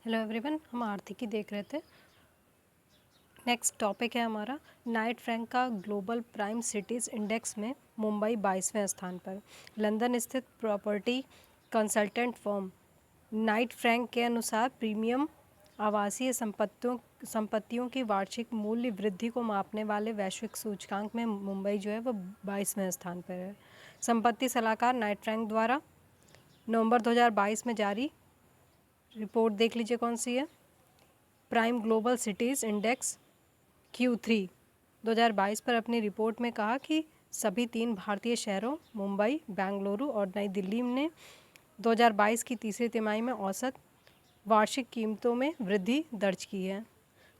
Hello everyone, हम आर्थिकी देख रहे थे। नेक्स्ट टॉपिक है हमारा नाइट फ्रैंक का ग्लोबल प्राइम सिटीज़ इंडेक्स में मुंबई 22वें स्थान पर। लंदन स्थित property consultant firm Knight Frank के अनुसार प्रीमियम आवासीय संपत्तियों की वार्षिक मूल्य वृद्धि को मापने वाले वैश्विक सूचकांक में मुंबई जो है वो 22वें स्थान पर है। संपत्ति सलाहकार नाइट फ्रैंक द्वारा नवंबर 2022 में जारी रिपोर्ट देख लीजिए कौन सी है। Prime global cities index Q3 2022 पर अपनी रिपोर्ट में कहा कि सभी 3 भारतीय शहरों मुंबई, बेंगलुरु और नई दिल्ली ने 2022 की तीसरी तिमाही में औसत वार्षिक कीमतों में वृद्धि दर्ज की है।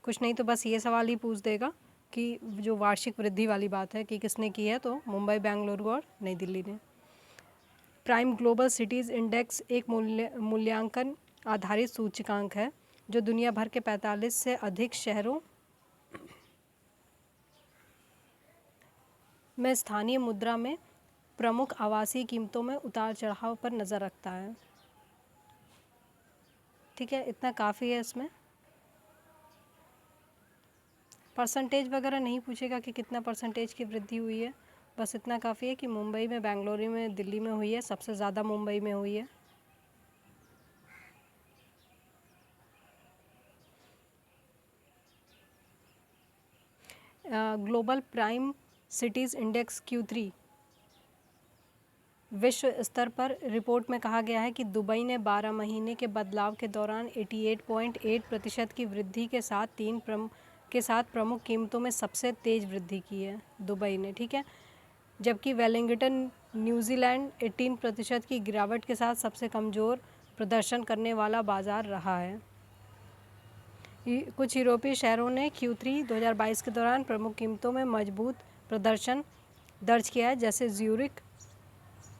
कुछ नहीं तो बस ये सवाल ही पूछ देगा कि जो वार्षिक वृद्धि वाली बात है कि किसने की है, तो मुंबई, बेंगलुरु और नई दिल्ली ने। प्राइम ग्लोबल सिटीज़ इंडेक्स एक मूल्यांकन आधारित सूचकांक है जो दुनिया भर के 45 से अधिक शहरों में स्थानीय मुद्रा में प्रमुख आवासीय कीमतों में उतार चढ़ाव पर नज़र रखता है। ठीक है, इतना काफ़ी है। इसमें परसेंटेज वगैरह नहीं पूछेगा कि कितना परसेंटेज की वृद्धि हुई है, बस इतना काफ़ी है कि मुंबई में, बेंगलुरु में, दिल्ली में हुई है, सबसे ज़्यादा मुंबई में हुई है। Global prime cities index Q3 विश्व स्तर पर रिपोर्ट में कहा गया है कि दुबई ने 12 महीने के बदलाव के दौरान 88.8% की वृद्धि के साथ प्रमुख कीमतों में सबसे तेज़ वृद्धि की है दुबई ने। ठीक है, जबकि वेलिंगटन न्यूजीलैंड 18% की गिरावट के साथ सबसे कमज़ोर प्रदर्शन करने वाला बाज़ार रहा है। कुछ यूरोपीय शहरों ने Q3 2022 के दौरान प्रमुख कीमतों में मजबूत प्रदर्शन दर्ज किया है, जैसे Zurich,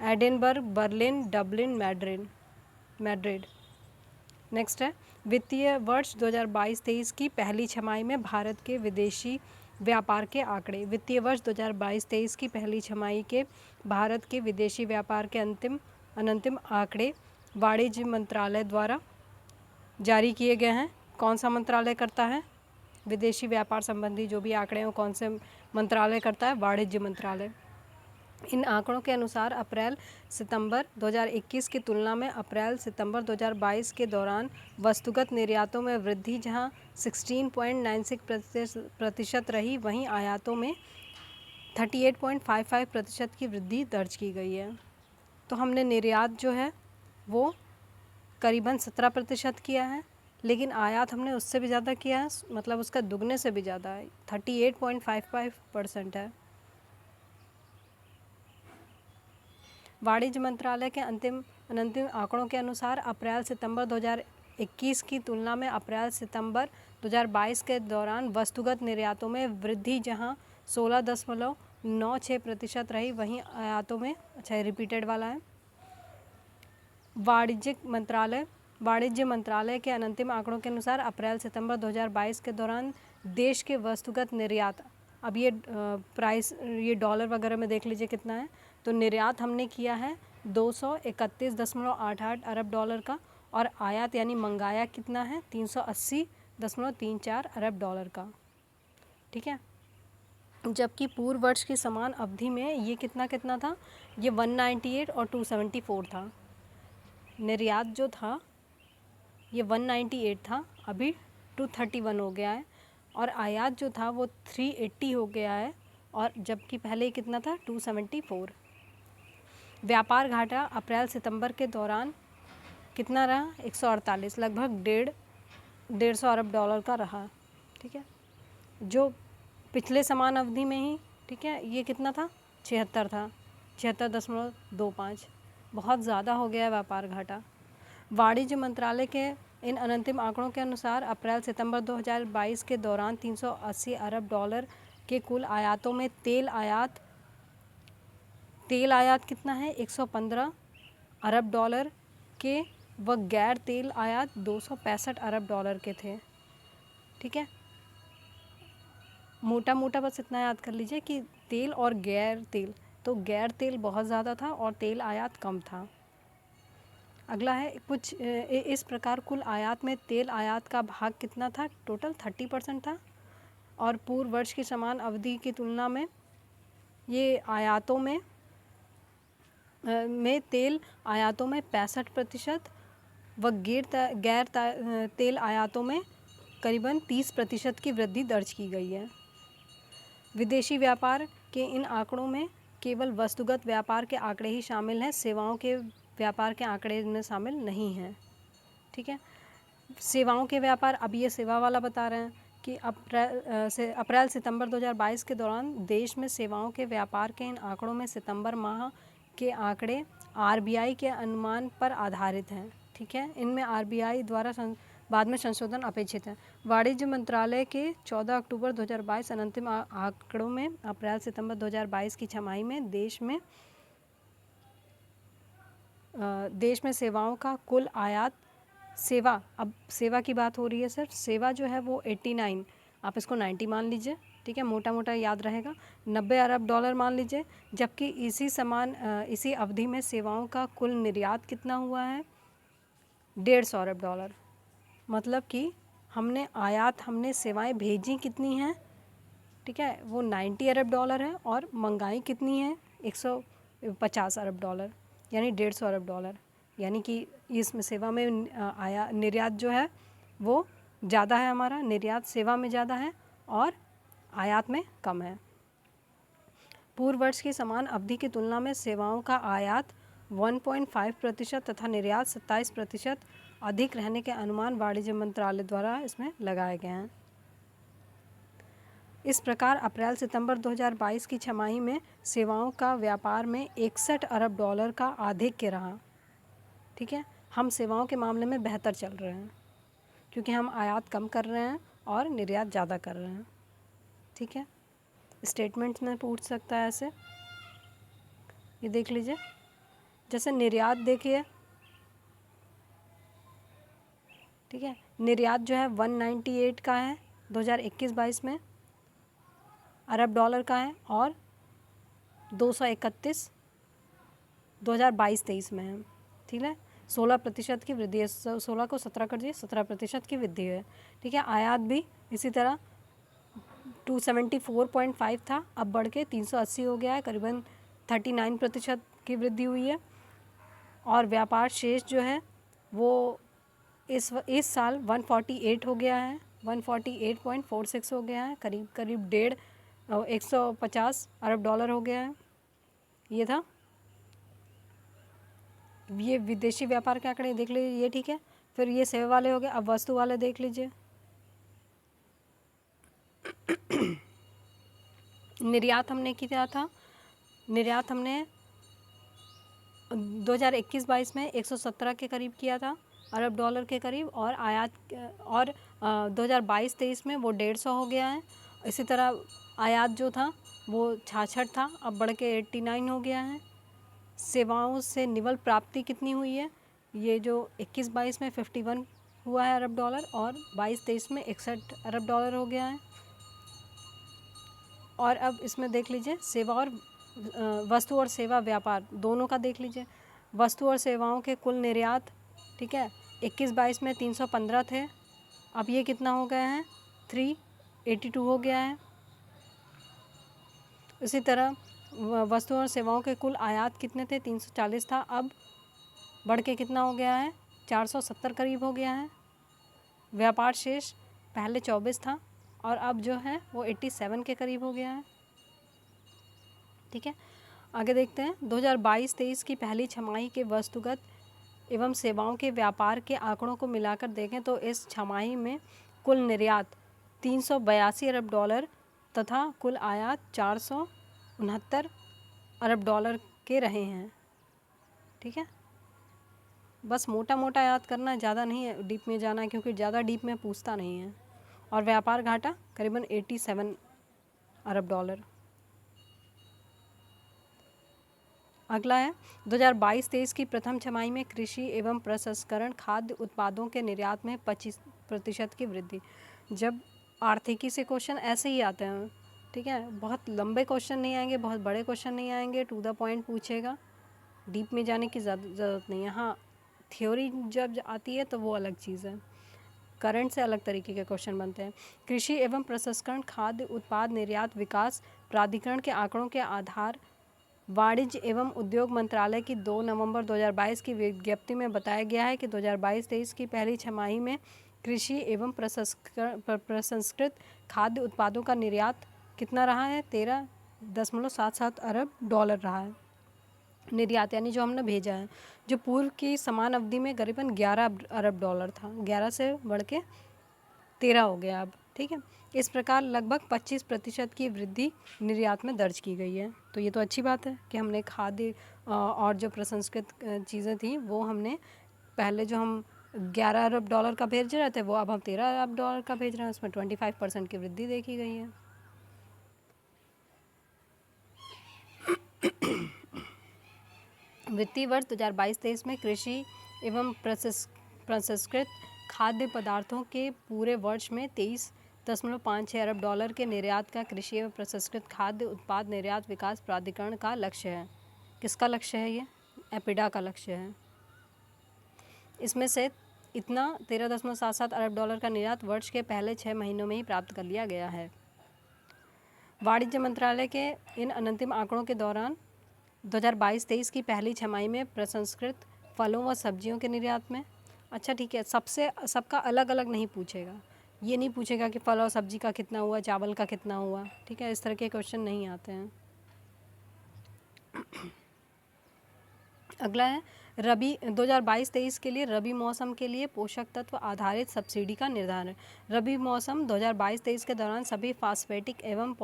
Edinburgh, Berlin, Dublin, Madrid. Next है वित्तीय वर्ष 2022-23 की पहली छमाही में भारत के विदेशी व्यापार के आंकड़े। वित्तीय वर्ष 2022-23 की पहली छमाही के भारत के विदेशी व्यापार के अनंतिम आंकड़े वाणिज्य मंत्रालय द्वारा जारी किए गए हैं। कौन सा मंत्रालय करता है विदेशी व्यापार संबंधी जो भी आंकड़े हैं, कौन से मंत्रालय करता है? वाणिज्य मंत्रालय। इन आंकड़ों के अनुसार अप्रैल सितंबर 2021 की तुलना में अप्रैल सितंबर 2022 के दौरान वस्तुगत निर्यातों में वृद्धि जहां 16.96% रही, वहीं आयातों में 38.55% की वृद्धि दर्ज की गई है। तो हमने निर्यात जो है वो करीबन 17% किया है, लेकिन आयात हमने उससे भी ज़्यादा किया है, मतलब उसका दुगने से भी ज़्यादा है, 38.55% है। वाणिज्य मंत्रालय के अंतिम आंकड़ों के अनुसार अप्रैल सितंबर 2021 की तुलना में अप्रैल सितंबर 2022 के दौरान वस्तुगत निर्यातों में वृद्धि जहां 16.96% रही, वहीं आयातों में, अच्छा रिपीटेड वाला है, वाणिज्य मंत्रालय के अंतिम आंकड़ों के अनुसार अप्रैल सितंबर 2022 के दौरान देश के वस्तुगत निर्यात, अब ये प्राइस ये डॉलर वगैरह में देख लीजिए कितना है, तो निर्यात हमने किया है 231.88 अरब डॉलर का, और आयात यानी मंगाया कितना है 380.34 अरब डॉलर का। ठीक है, जबकि पूर्व वर्ष की समान अवधि में ये कितना था, ये 198 और 274 था। निर्यात जो था ये 198 था, अभी 231 हो गया है, और आयात जो था वो 380 हो गया है, और जबकि पहले कितना था 274। व्यापार घाटा अप्रैल सितंबर के दौरान कितना रहा 148, लगभग 150 अरब डॉलर का रहा। ठीक है, जो पिछले समान अवधि में ही, ठीक है, ये कितना था 76 था, 76.25, बहुत ज़्यादा हो गया है व्यापार घाटा। वाणिज्य मंत्रालय के इन अंतिम आंकड़ों के अनुसार अप्रैल सितंबर 2022 के दौरान 380 अरब डॉलर के कुल आयातों में तेल आयात कितना है 115 अरब डॉलर के, व गैर तेल आयात 265 अरब डॉलर के थे। ठीक है, मोटा मोटा बस इतना याद कर लीजिए कि तेल और गैर तेल, तो गैर तेल बहुत ज़्यादा था और तेल आयात कम था। अगला है कुछ इस प्रकार कुल आयात में तेल आयात का भाग कितना था? टोटल 30% था और पूर्व वर्ष की समान अवधि की तुलना में ये आयातों में तेल आयातों में 65% व गैर तेल आयातों में करीबन 30% की वृद्धि दर्ज की गई है। विदेशी व्यापार के इन आंकड़ों में केवल वस्तुगत व्यापार के आंकड़े ही शामिल हैं, सेवाओं के व्यापार के आंकड़े में शामिल नहीं हैं। ठीक है, सेवाओं के व्यापार, अब ये सेवा वाला बता रहे हैं कि अप्रैल सितंबर 2022 के दौरान देश में सेवाओं के व्यापार के इन आंकड़ों में सितंबर माह के आंकड़े आरबीआई के अनुमान पर आधारित हैं। ठीक है, इनमें आरबीआई द्वारा बाद में संशोधन अपेक्षित है। वाणिज्य मंत्रालय के 14 अक्टूबर 2022 अंतिम आंकड़ों में अप्रैल सितंबर 2022 की छमाही में देश में सेवाओं का कुल आयात अब सेवा की बात हो रही है सर, सेवा जो है वो 89, आप इसको 90 मान लीजिए। ठीक है, मोटा मोटा याद रहेगा, 90 अरब डॉलर मान लीजिए। जबकि इसी अवधि में सेवाओं का कुल निर्यात कितना हुआ है? 150 अरब डॉलर। मतलब कि हमने सेवाएं भेजी कितनी हैं? ठीक है, वो 90 अरब डॉलर है और मंगाई कितनी है? 150 अरब डॉलर, यानी 150 अरब डॉलर। यानी कि इसमें सेवा में निर्यात जो है वो ज़्यादा है, हमारा निर्यात सेवा में ज़्यादा है और आयात में कम है। पूर्व वर्ष की समान अवधि की तुलना में सेवाओं का आयात 1.5% तथा निर्यात 27% अधिक रहने के अनुमान वाणिज्य मंत्रालय द्वारा इसमें लगाए गए हैं। इस प्रकार अप्रैल सितंबर 2022 की छमाही में सेवाओं का व्यापार में 61 अरब डॉलर का आधिक्य रहा। ठीक है, हम सेवाओं के मामले में बेहतर चल रहे हैं क्योंकि हम आयात कम कर रहे हैं और निर्यात ज़्यादा कर रहे हैं। ठीक है, स्टेटमेंट्स में पूछ सकता है ऐसे, ये देख लीजिए। जैसे निर्यात देखिए, ठीक है, निर्यात जो है 198 का है 2021-22 में अरब डॉलर का है और 231 2022-23 में है। ठीक है, 16% की वृद्धि है, 16 को 17 कर दिए, 17% की वृद्धि है। ठीक है, आयात भी इसी तरह 274.5 था, अब बढ़ के 380 हो गया है, करीबन 39% की वृद्धि हुई है। और व्यापार शेष जो है वो इस साल 148 हो गया है, 148.46 हो गया है, करीब 150 अरब डॉलर हो गया है। ये था, ये विदेशी व्यापार के आंकड़े देख लीजिए, ये ठीक है। फिर ये सेवा वाले हो गए, अब वस्तु वाले देख लीजिए। निर्यात हमने किया था, निर्यात हमने 2021-22 में 117 के करीब किया था, अरब डॉलर के करीब, और आयात और 2022-23 में वो 150 हो गया है। इसी तरह आयात जो था वो 66 था, अब बढ़ के 89 हो गया है। सेवाओं से निवल प्राप्ति कितनी हुई है? ये जो 21-22 में 51 हुआ है अरब डॉलर और 22-23 में 61 अरब डॉलर हो गया है। और अब इसमें देख लीजिए सेवा और वस्तु और सेवा व्यापार दोनों का देख लीजिए। वस्तु और सेवाओं के कुल निर्यात, ठीक है, 21-22 में 315 थे, अब ये कितना हो गए हैं? 382 हो गया है। इसी तरह वस्तुओं और सेवाओं के कुल आयात कितने थे? 340 था, अब बढ़ के कितना हो गया है? 470 करीब हो गया है। व्यापार शेष पहले 24 था और अब जो है वो 87 के करीब हो गया है। ठीक है, आगे देखते हैं। 2022-23 की पहली छमाही के वस्तुगत एवं सेवाओं के व्यापार के आंकड़ों को मिलाकर देखें तो इस छमाही में कुल निर्यात 382 अरब डॉलर तथा कुल आयात 469 अरब डॉलर के रहे हैं। ठीक है, बस मोटा मोटा याद करना है, ज़्यादा नहीं है डीप में जाना है क्योंकि ज़्यादा डीप में पूछता नहीं है। और व्यापार घाटा करीबन 87 अरब डॉलर। अगला है 2022-23 की प्रथम छमाही में कृषि एवं प्रसंस्करण खाद्य उत्पादों के निर्यात में 25% की वृद्धि। जब आर्थिकी से क्वेश्चन ऐसे ही आते हैं, ठीक है, बहुत लंबे क्वेश्चन नहीं आएंगे, बहुत बड़े क्वेश्चन नहीं आएंगे, टू द पॉइंट पूछेगा, डीप में जाने की ज़रूरत नहीं है। हाँ, थ्योरी जब आती है तो वो अलग चीज़ है, करंट से अलग तरीके के क्वेश्चन बनते हैं। कृषि एवं प्रसंस्करण खाद्य उत्पाद निर्यात विकास प्राधिकरण के आंकड़ों के आधार वाणिज्य एवं उद्योग मंत्रालय की 2 नवंबर 2022 की विज्ञप्ति में बताया गया है कि 2022-23 की पहली छमाही में कृषि एवं प्रसंस्कृत खाद्य उत्पादों का निर्यात कितना रहा है? 13.77 अरब डॉलर रहा है निर्यात, यानी जो हमने भेजा है, जो पूर्व की समान अवधि में करीबन 11 अरब डॉलर था। 11 से बढ़ के 13 हो गया अब, ठीक है। इस प्रकार लगभग 25% की वृद्धि निर्यात में दर्ज की गई है। तो ये तो अच्छी बात है कि हमने खाद्य और जो प्रसंस्कृत चीज़ें थी वो हमने पहले जो हम 11 अरब डॉलर का भेज रहे थे वो अब हम 13 अरब डॉलर का भेज रहे हैं, उसमें 25% की वृद्धि देखी गई है। वित्तीय वर्ष 2022-23 में कृषि एवं प्रसंस्कृत खाद्य पदार्थों के पूरे वर्ष में 23.56 अरब डॉलर के निर्यात का कृषि एवं प्रसंस्कृत खाद्य उत्पाद निर्यात विकास प्राधिकरण का लक्ष्य है। किसका लक्ष्य है? ये एपिडा का लक्ष्य है। इसमें से इतना 13.77 अरब डॉलर का निर्यात वर्ष के पहले 6 महीनों में ही प्राप्त कर लिया गया है। वाणिज्य मंत्रालय के इन अंतिम आंकड़ों के दौरान 2022-23 की पहली छमाही में प्रसंस्कृत फलों व सब्जियों के निर्यात में, अच्छा ठीक है, सबका अलग अलग नहीं पूछेगा, ये नहीं पूछेगा कि फल और सब्जी का कितना हुआ, चावल का कितना हुआ, ठीक है, इस तरह के क्वेश्चन नहीं आते हैं। अगला है रबी 2022-23 के लिए रबी मौसम के लिए पोषक तत्व आधारित सब्सिडी का निर्धारण। रबी मौसम 2022-23 के दौरान सभी फास्फेटिक एवं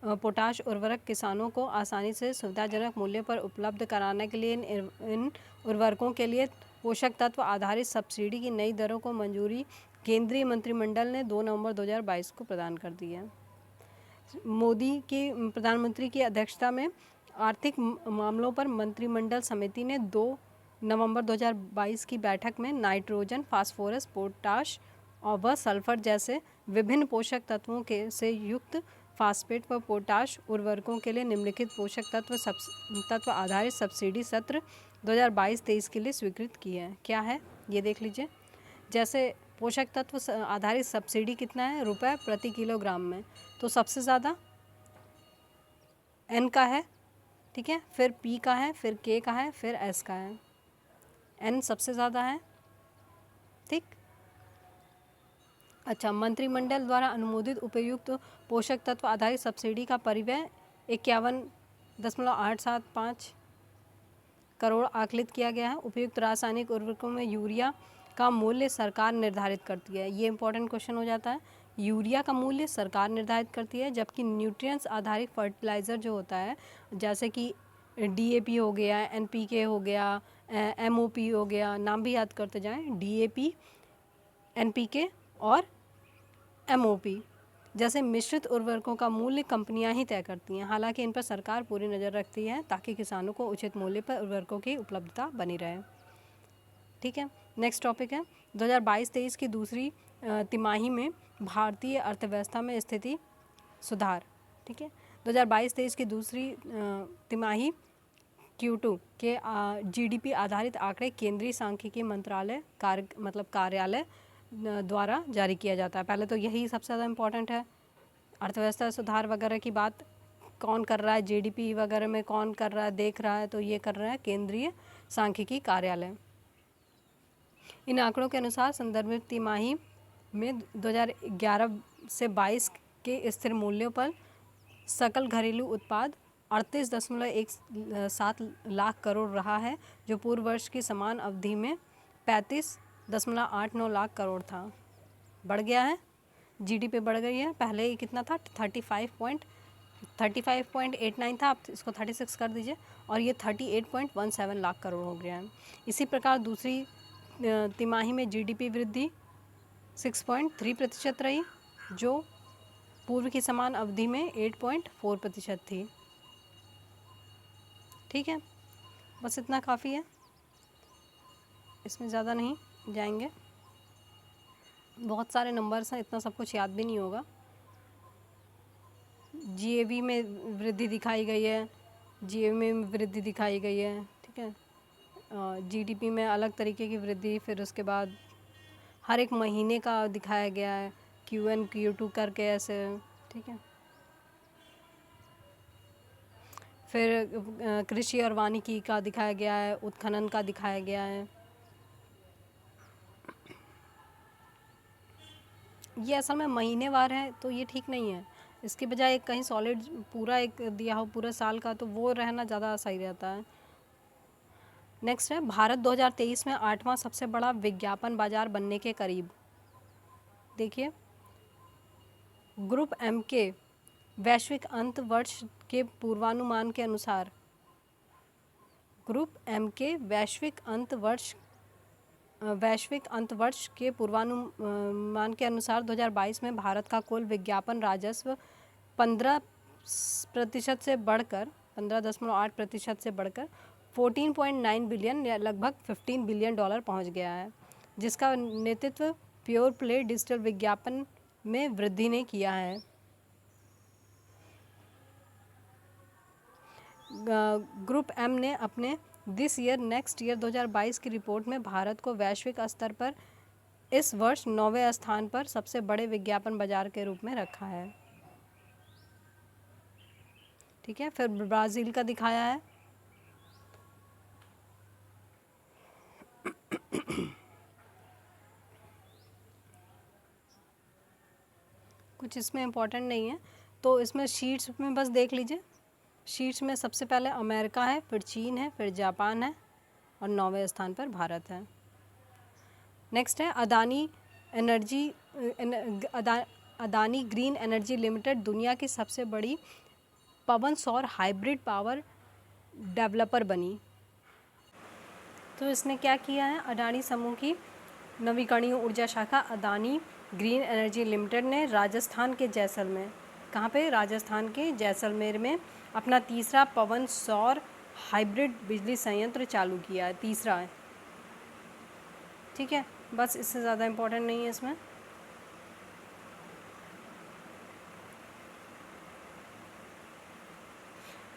पोटाश उर्वरक किसानों को आसानी से सुविधाजनक मूल्य पर उपलब्ध कराने के लिए इन उर्वरकों के लिए पोषक तत्व आधारित सब्सिडी की नई दरों को मंजूरी केंद्रीय मंत्रिमंडल ने 2 नवंबर 2022 को प्रदान कर दी है। प्रधानमंत्री की अध्यक्षता में आर्थिक मामलों पर मंत्रिमंडल समिति ने 2 नवंबर 2022 की बैठक में नाइट्रोजन, फास्फोरस, पोटाश और व सल्फर जैसे विभिन्न पोषक तत्वों के से युक्त फास्फेट व पोटाश उर्वरकों के लिए निम्नलिखित पोषक तत्व आधारित सब्सिडी सत्र 2022-23 के लिए स्वीकृत की है। क्या है ये देख लीजिए। जैसे पोषक तत्व आधारित सब्सिडी कितना है? रुपये प्रति किलोग्राम में। तो सबसे ज़्यादा एन का है, ठीक है, फिर पी का है, फिर के का है, फिर एस का है। एन सबसे ज़्यादा है, ठीक। अच्छा, मंत्रिमंडल द्वारा अनुमोदित उपयुक्त पोषक तत्व आधारित सब्सिडी का परिव्यय 51.875 करोड़ आकलित किया गया है। उपयुक्त रासायनिक उर्वरकों में यूरिया का मूल्य सरकार निर्धारित करती है। ये इंपॉर्टेंट क्वेश्चन हो जाता है। यूरिया का मूल्य सरकार निर्धारित करती है, जबकि न्यूट्रिएंट्स आधारित फर्टिलाइज़र जो होता है, जैसे कि DAP हो गया, NPK हो गया, MOP हो गया, नाम भी याद करते जाएं, DAP, NPK और MOP जैसे मिश्रित उर्वरकों का मूल्य कंपनियां ही तय करती हैं। हालांकि इन पर सरकार पूरी नज़र रखती है ताकि किसानों को उचित मूल्य पर उर्वरकों की उपलब्धता बनी रहे, ठीक है। नेक्स्ट टॉपिक है 2022-23 की दूसरी तिमाही में भारतीय अर्थव्यवस्था में स्थिति सुधार, ठीक है। 2022-23 की दूसरी तिमाही Q2 के GDP आधारित आंकड़े केंद्रीय सांख्यिकी मंत्रालय कार्यालय द्वारा जारी किया जाता है। पहले तो यही सबसे ज़्यादा इम्पोर्टेंट है। अर्थव्यवस्था सुधार वगैरह की बात कौन कर रहा है, GDP वगैरह में कौन कर रहा है, देख रहा है, तो ये कर रहा है केंद्रीय सांख्यिकी कार्यालय। इन आंकड़ों के अनुसार संदर्भित तिमाही में 2011 से 22 के स्थिर मूल्यों पर सकल घरेलू उत्पाद 38.17 लाख करोड़ रहा है, जो पूर्व वर्ष की समान अवधि में 35.89 लाख करोड़ था। बढ़ गया है, GDP बढ़ गई है। पहले ये कितना था? 35.89 था, आप इसको 36 कर दीजिए और ये 38.17 लाख करोड़ हो गया है। इसी प्रकार दूसरी तिमाही में GDP वृद्धि 6.3% रही, जो पूर्व की समान अवधि में 8.4% थी, ठीक है। बस इतना काफ़ी है, इसमें ज़्यादा नहीं जाएंगे। बहुत सारे नंबर्स हैं, इतना सब कुछ याद भी नहीं होगा। GAV में वृद्धि दिखाई गई है, GAV में वृद्धि दिखाई गई है, ठीक है। जीडीपी में अलग तरीके की वृद्धि, फिर उसके बाद हर एक महीने का दिखाया गया है, Q1 Q2 करके ऐसे, ठीक है। फिर कृषि और वानिकी का दिखाया गया है, उत्खनन का दिखाया गया है। ये असल में महीनेवार है तो ये ठीक नहीं है, इसके बजाय एक कहीं सॉलिड पूरा एक दिया हो पूरा साल का, तो वो रहना ज़्यादा सही रहता है। नेक्स्ट है, भारत 2023 में 8वां सबसे बड़ा विज्ञापन बाजार बनने के करीब। देखिए, ग्रुप एम के वैश्विक अंत वर्ष के पूर्वानुमान के अनुसार, ग्रुप एम के वैश्विक अंत वर्ष के पूर्वानुमान के अनुसार 2022 में भारत का कुल विज्ञापन राजस्व 15% से बढ़कर 15.8% से बढ़कर 14.9 बिलियन या लगभग $15 बिलियन पहुंच गया है, जिसका नेतृत्व प्योर प्ले डिजिटल विज्ञापन में वृद्धि ने किया है। ग्रुप एम ने अपने दिस ईयर नेक्स्ट ईयर 2022 की रिपोर्ट में भारत को वैश्विक स्तर पर इस वर्ष 9वें स्थान पर सबसे बड़े विज्ञापन बाजार के रूप में रखा है। ठीक है, फिर ब्राज़ील का दिखाया है। कुछ इसमें इम्पोर्टेंट नहीं है, तो इसमें शीट्स में बस देख लीजिए। शीट्स में सबसे पहले अमेरिका है, फिर चीन है, फिर जापान है और 9वें स्थान पर भारत है। नेक्स्ट है अदानी ग्रीन एनर्जी लिमिटेड दुनिया की सबसे बड़ी पवन सौर हाइब्रिड पावर डेवलपर बनी। तो इसने क्या किया है, अडानी समूह की नवीकरणीय ऊर्जा शाखा अदानी ग्रीन एनर्जी लिमिटेड ने राजस्थान के जैसलमेर, कहाँ पे, राजस्थान के जैसलमेर में अपना तीसरा पवन सौर हाइब्रिड बिजली संयंत्र चालू किया है, तीसरा है। ठीक है, बस इससे ज़्यादा इम्पोर्टेंट नहीं है इसमें।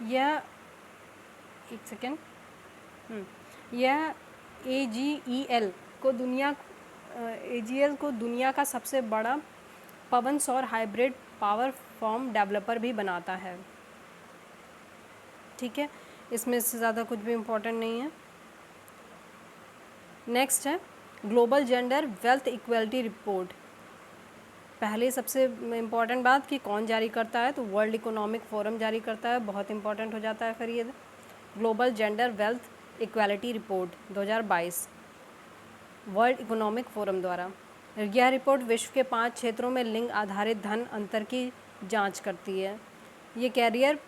यह एक सेकेंड, यह AGEL को दुनिया का सबसे बड़ा पवन सौर हाइब्रिड पावर फॉर्म डेवलपर भी बनाता है। ठीक है, इसमें इससे ज़्यादा कुछ भी इम्पोर्टेंट नहीं है। नेक्स्ट है global gender wealth equality report. पहले सबसे इम्पोर्टेंट बात कि कौन जारी करता है, तो वर्ल्ड इकोनॉमिक फोरम जारी करता है, बहुत इंपॉर्टेंट हो जाता है फिर ये global gender wealth equality report 2022 world economic forum द्वारा। यह रिपोर्ट विश्व के 5 क्षेत्रों में लिंग आधारित धन अंतर की जांच करती है। ये कैरियर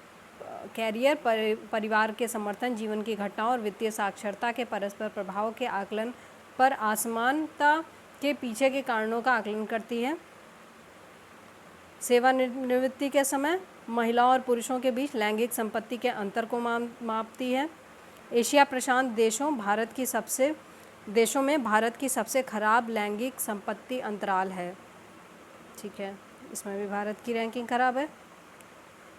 परिवार के समर्थन, जीवन की घटनाओं और वित्तीय साक्षरता के परस्पर प्रभाव के आकलन पर असमानता के पीछे के कारणों का आकलन करती है। सेवानिवृत्ति के समय महिलाओं और पुरुषों के बीच लैंगिक संपत्ति के अंतर को मापती है। एशिया प्रशांत देशों में भारत की सबसे खराब लैंगिक संपत्ति अंतराल है। ठीक है, इसमें भी भारत की रैंकिंग खराब है,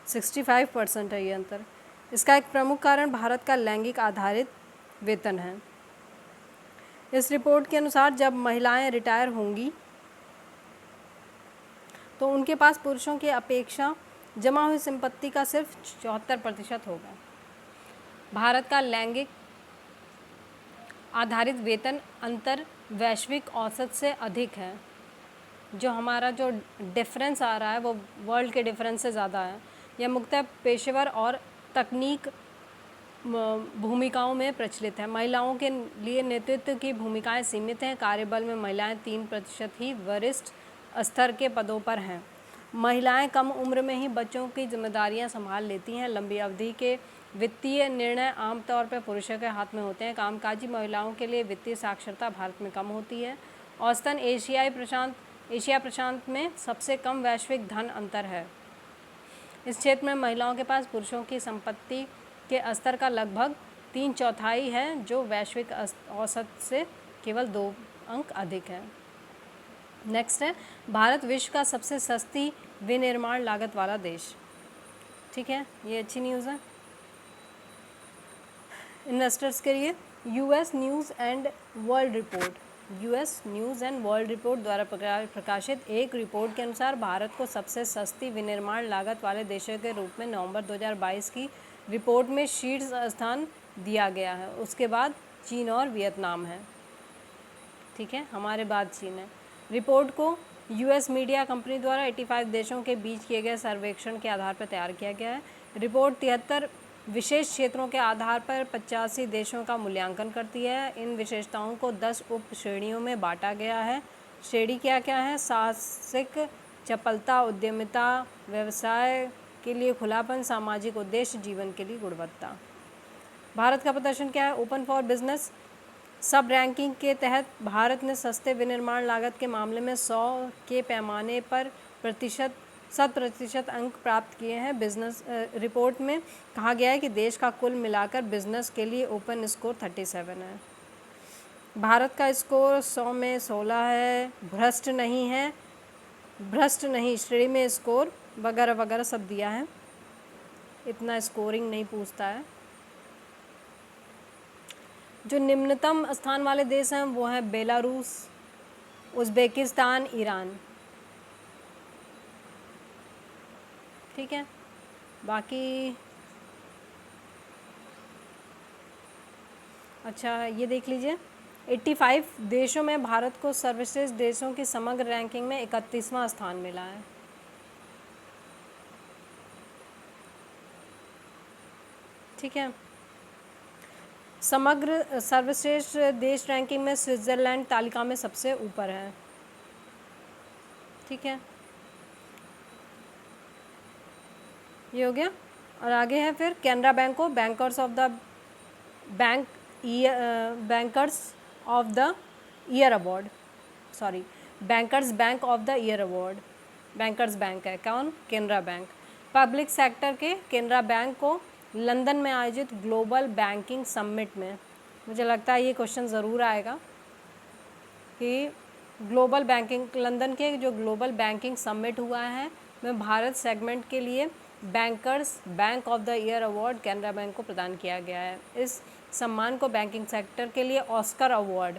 65% है ये अंतर। इसका एक प्रमुख कारण भारत का लैंगिक आधारित वेतन है। इस रिपोर्ट के अनुसार जब महिलाएं रिटायर होंगी तो उनके पास पुरुषों की अपेक्षा जमा हुई संपत्ति का सिर्फ 74% होगा। भारत का लैंगिक आधारित वेतन अंतर वैश्विक औसत से अधिक है। जो हमारा जो डिफरेंस आ रहा है वो वर्ल्ड के डिफरेंस से ज़्यादा है। यह मुख्यतः पेशेवर और तकनीक भूमिकाओं में प्रचलित है। महिलाओं के लिए नेतृत्व की भूमिकाएं सीमित हैं। कार्यबल में महिलाएं 3% ही वरिष्ठ स्तर के पदों पर हैं। महिलाएं कम उम्र में ही बच्चों की जिम्मेदारियां संभाल लेती हैं। लंबी अवधि के वित्तीय निर्णय आमतौर पर पुरुषों के हाथ में होते हैं। कामकाजी महिलाओं के लिए वित्तीय साक्षरता भारत में कम होती है। औसतन एशिया प्रशांत में सबसे कम वैश्विक धन अंतर है। इस क्षेत्र में महिलाओं के पास पुरुषों की संपत्ति के स्तर का लगभग 3/4 है, जो वैश्विक औसत से केवल 2 अंक अधिक है। नेक्स्ट है भारत विश्व का सबसे सस्ती विनिर्माण लागत वाला देश। ठीक है, ये अच्छी न्यूज़ है इन्वेस्टर्स के लिए। US news and world report, US news and world report द्वारा प्रकाशित एक रिपोर्ट के अनुसार भारत को सबसे सस्ती विनिर्माण लागत वाले देशों के रूप में नवंबर 2022 की रिपोर्ट में शीर्ष स्थान दिया गया है। उसके बाद चीन और वियतनाम है। ठीक है, हमारे बाद चीन है। रिपोर्ट को यूएस मीडिया कंपनी द्वारा 85 देशों के बीच किए गए सर्वेक्षण के आधार पर तैयार किया गया है। रिपोर्ट 73 विशेष क्षेत्रों के आधार पर 85 देशों का मूल्यांकन करती है। इन विशेषताओं को 10 उप श्रेणियों में बांटा गया है। श्रेणी क्या क्या है? साहसिक, चपलता, उद्यमिता, व्यवसाय के लिए खुलापन, सामाजिक उद्देश्य, जीवन के लिए गुणवत्ता। भारत का प्रदर्शन क्या है? Open for business. सब रैंकिंग के तहत भारत ने सस्ते विनिर्माण लागत के मामले में 100 के पैमाने पर 100% अंक प्राप्त किए हैं। बिजनेस रिपोर्ट में कहा गया है कि देश का कुल मिलाकर बिजनेस के लिए ओपन स्कोर 37 है। भारत का स्कोर 100 में 16 है। भ्रष्ट नहीं है, भ्रष्ट नहीं श्रेणी में स्कोर वगैरह वगैरह सब दिया है, इतना स्कोरिंग नहीं पूछता है। जो निम्नतम स्थान वाले देश हैं वो हैं बेलारूस, उज़्बेकिस्तान, ईरान। ठीक है, बाकी अच्छा ये देख लीजिए, 85 देशों में भारत को सर्वश्रेष्ठ देशों की समग्र रैंकिंग में 31वां स्थान मिला है। ठीक है, समग्र सर्वश्रेष्ठ देश रैंकिंग में स्विट्ज़रलैंड तालिका में सबसे ऊपर है। ठीक है, ये हो गया। और आगे है फिर कैनरा बैंक को bankers of the year award, sorry bankers bank of the year award. Bankers bank है कौन? कैनरा बैंक। पब्लिक सेक्टर के कैनरा बैंक को लंदन में आयोजित ग्लोबल बैंकिंग समिट में, मुझे लगता है ये क्वेश्चन ज़रूर आएगा कि ग्लोबल बैंकिंग, लंदन के जो ग्लोबल बैंकिंग समिट हुआ है में भारत सेगमेंट के लिए bankers bank of the year award Canara bank को प्रदान किया गया है। इस सम्मान को बैंकिंग सेक्टर के लिए ऑस्कर अवार्ड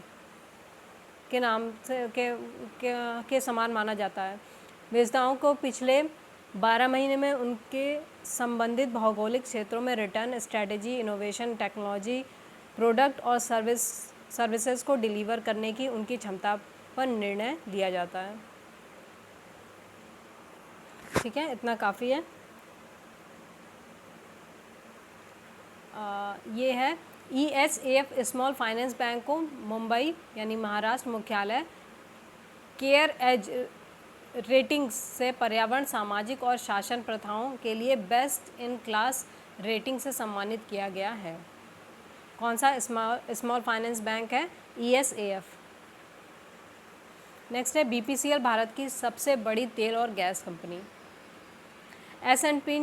के नाम से के समान माना जाता है। विजेताओं को पिछले 12 महीने में उनके संबंधित भौगोलिक क्षेत्रों में return, strategy, innovation, technology, product और सर्विसेज को डिलीवर करने की उनकी क्षमता पर निर्णय लिया जाता है। ठीक है, इतना काफ़ी है। ये है ESAF स्मॉल फाइनेंस बैंक को मुंबई यानी महाराष्ट्र मुख्यालय केयर एज रेटिंग्स से पर्यावरण, सामाजिक और शासन प्रथाओं के लिए बेस्ट इन क्लास रेटिंग से सम्मानित किया गया है। कौन सा स्मॉल फाइनेंस बैंक है? ESAF। नेक्स्ट है BPCL, भारत की सबसे बड़ी तेल और गैस company. S&P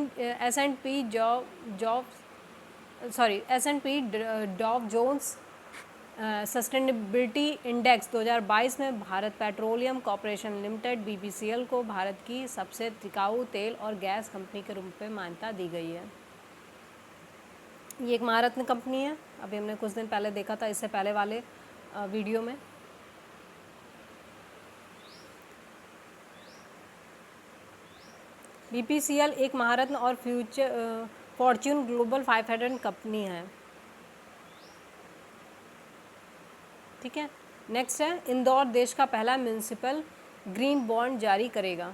Dow Jones sustainability index 2022 में Bharat petroleum corporation limited BPCL को भारत की सबसे टिकाऊ तेल और गैस कंपनी के रूप में मान्यता दी गई है। ये एक महारत्न कंपनी है, अभी हमने कुछ दिन पहले देखा था इससे पहले वाले वीडियो में। BPCL एक महारत्न और फॉर्च्यून ग्लोबल 500 कंपनी है। ठीक है, नेक्स्ट है इंदौर देश का पहला म्यूनिसिपल ग्रीन बॉन्ड जारी करेगा।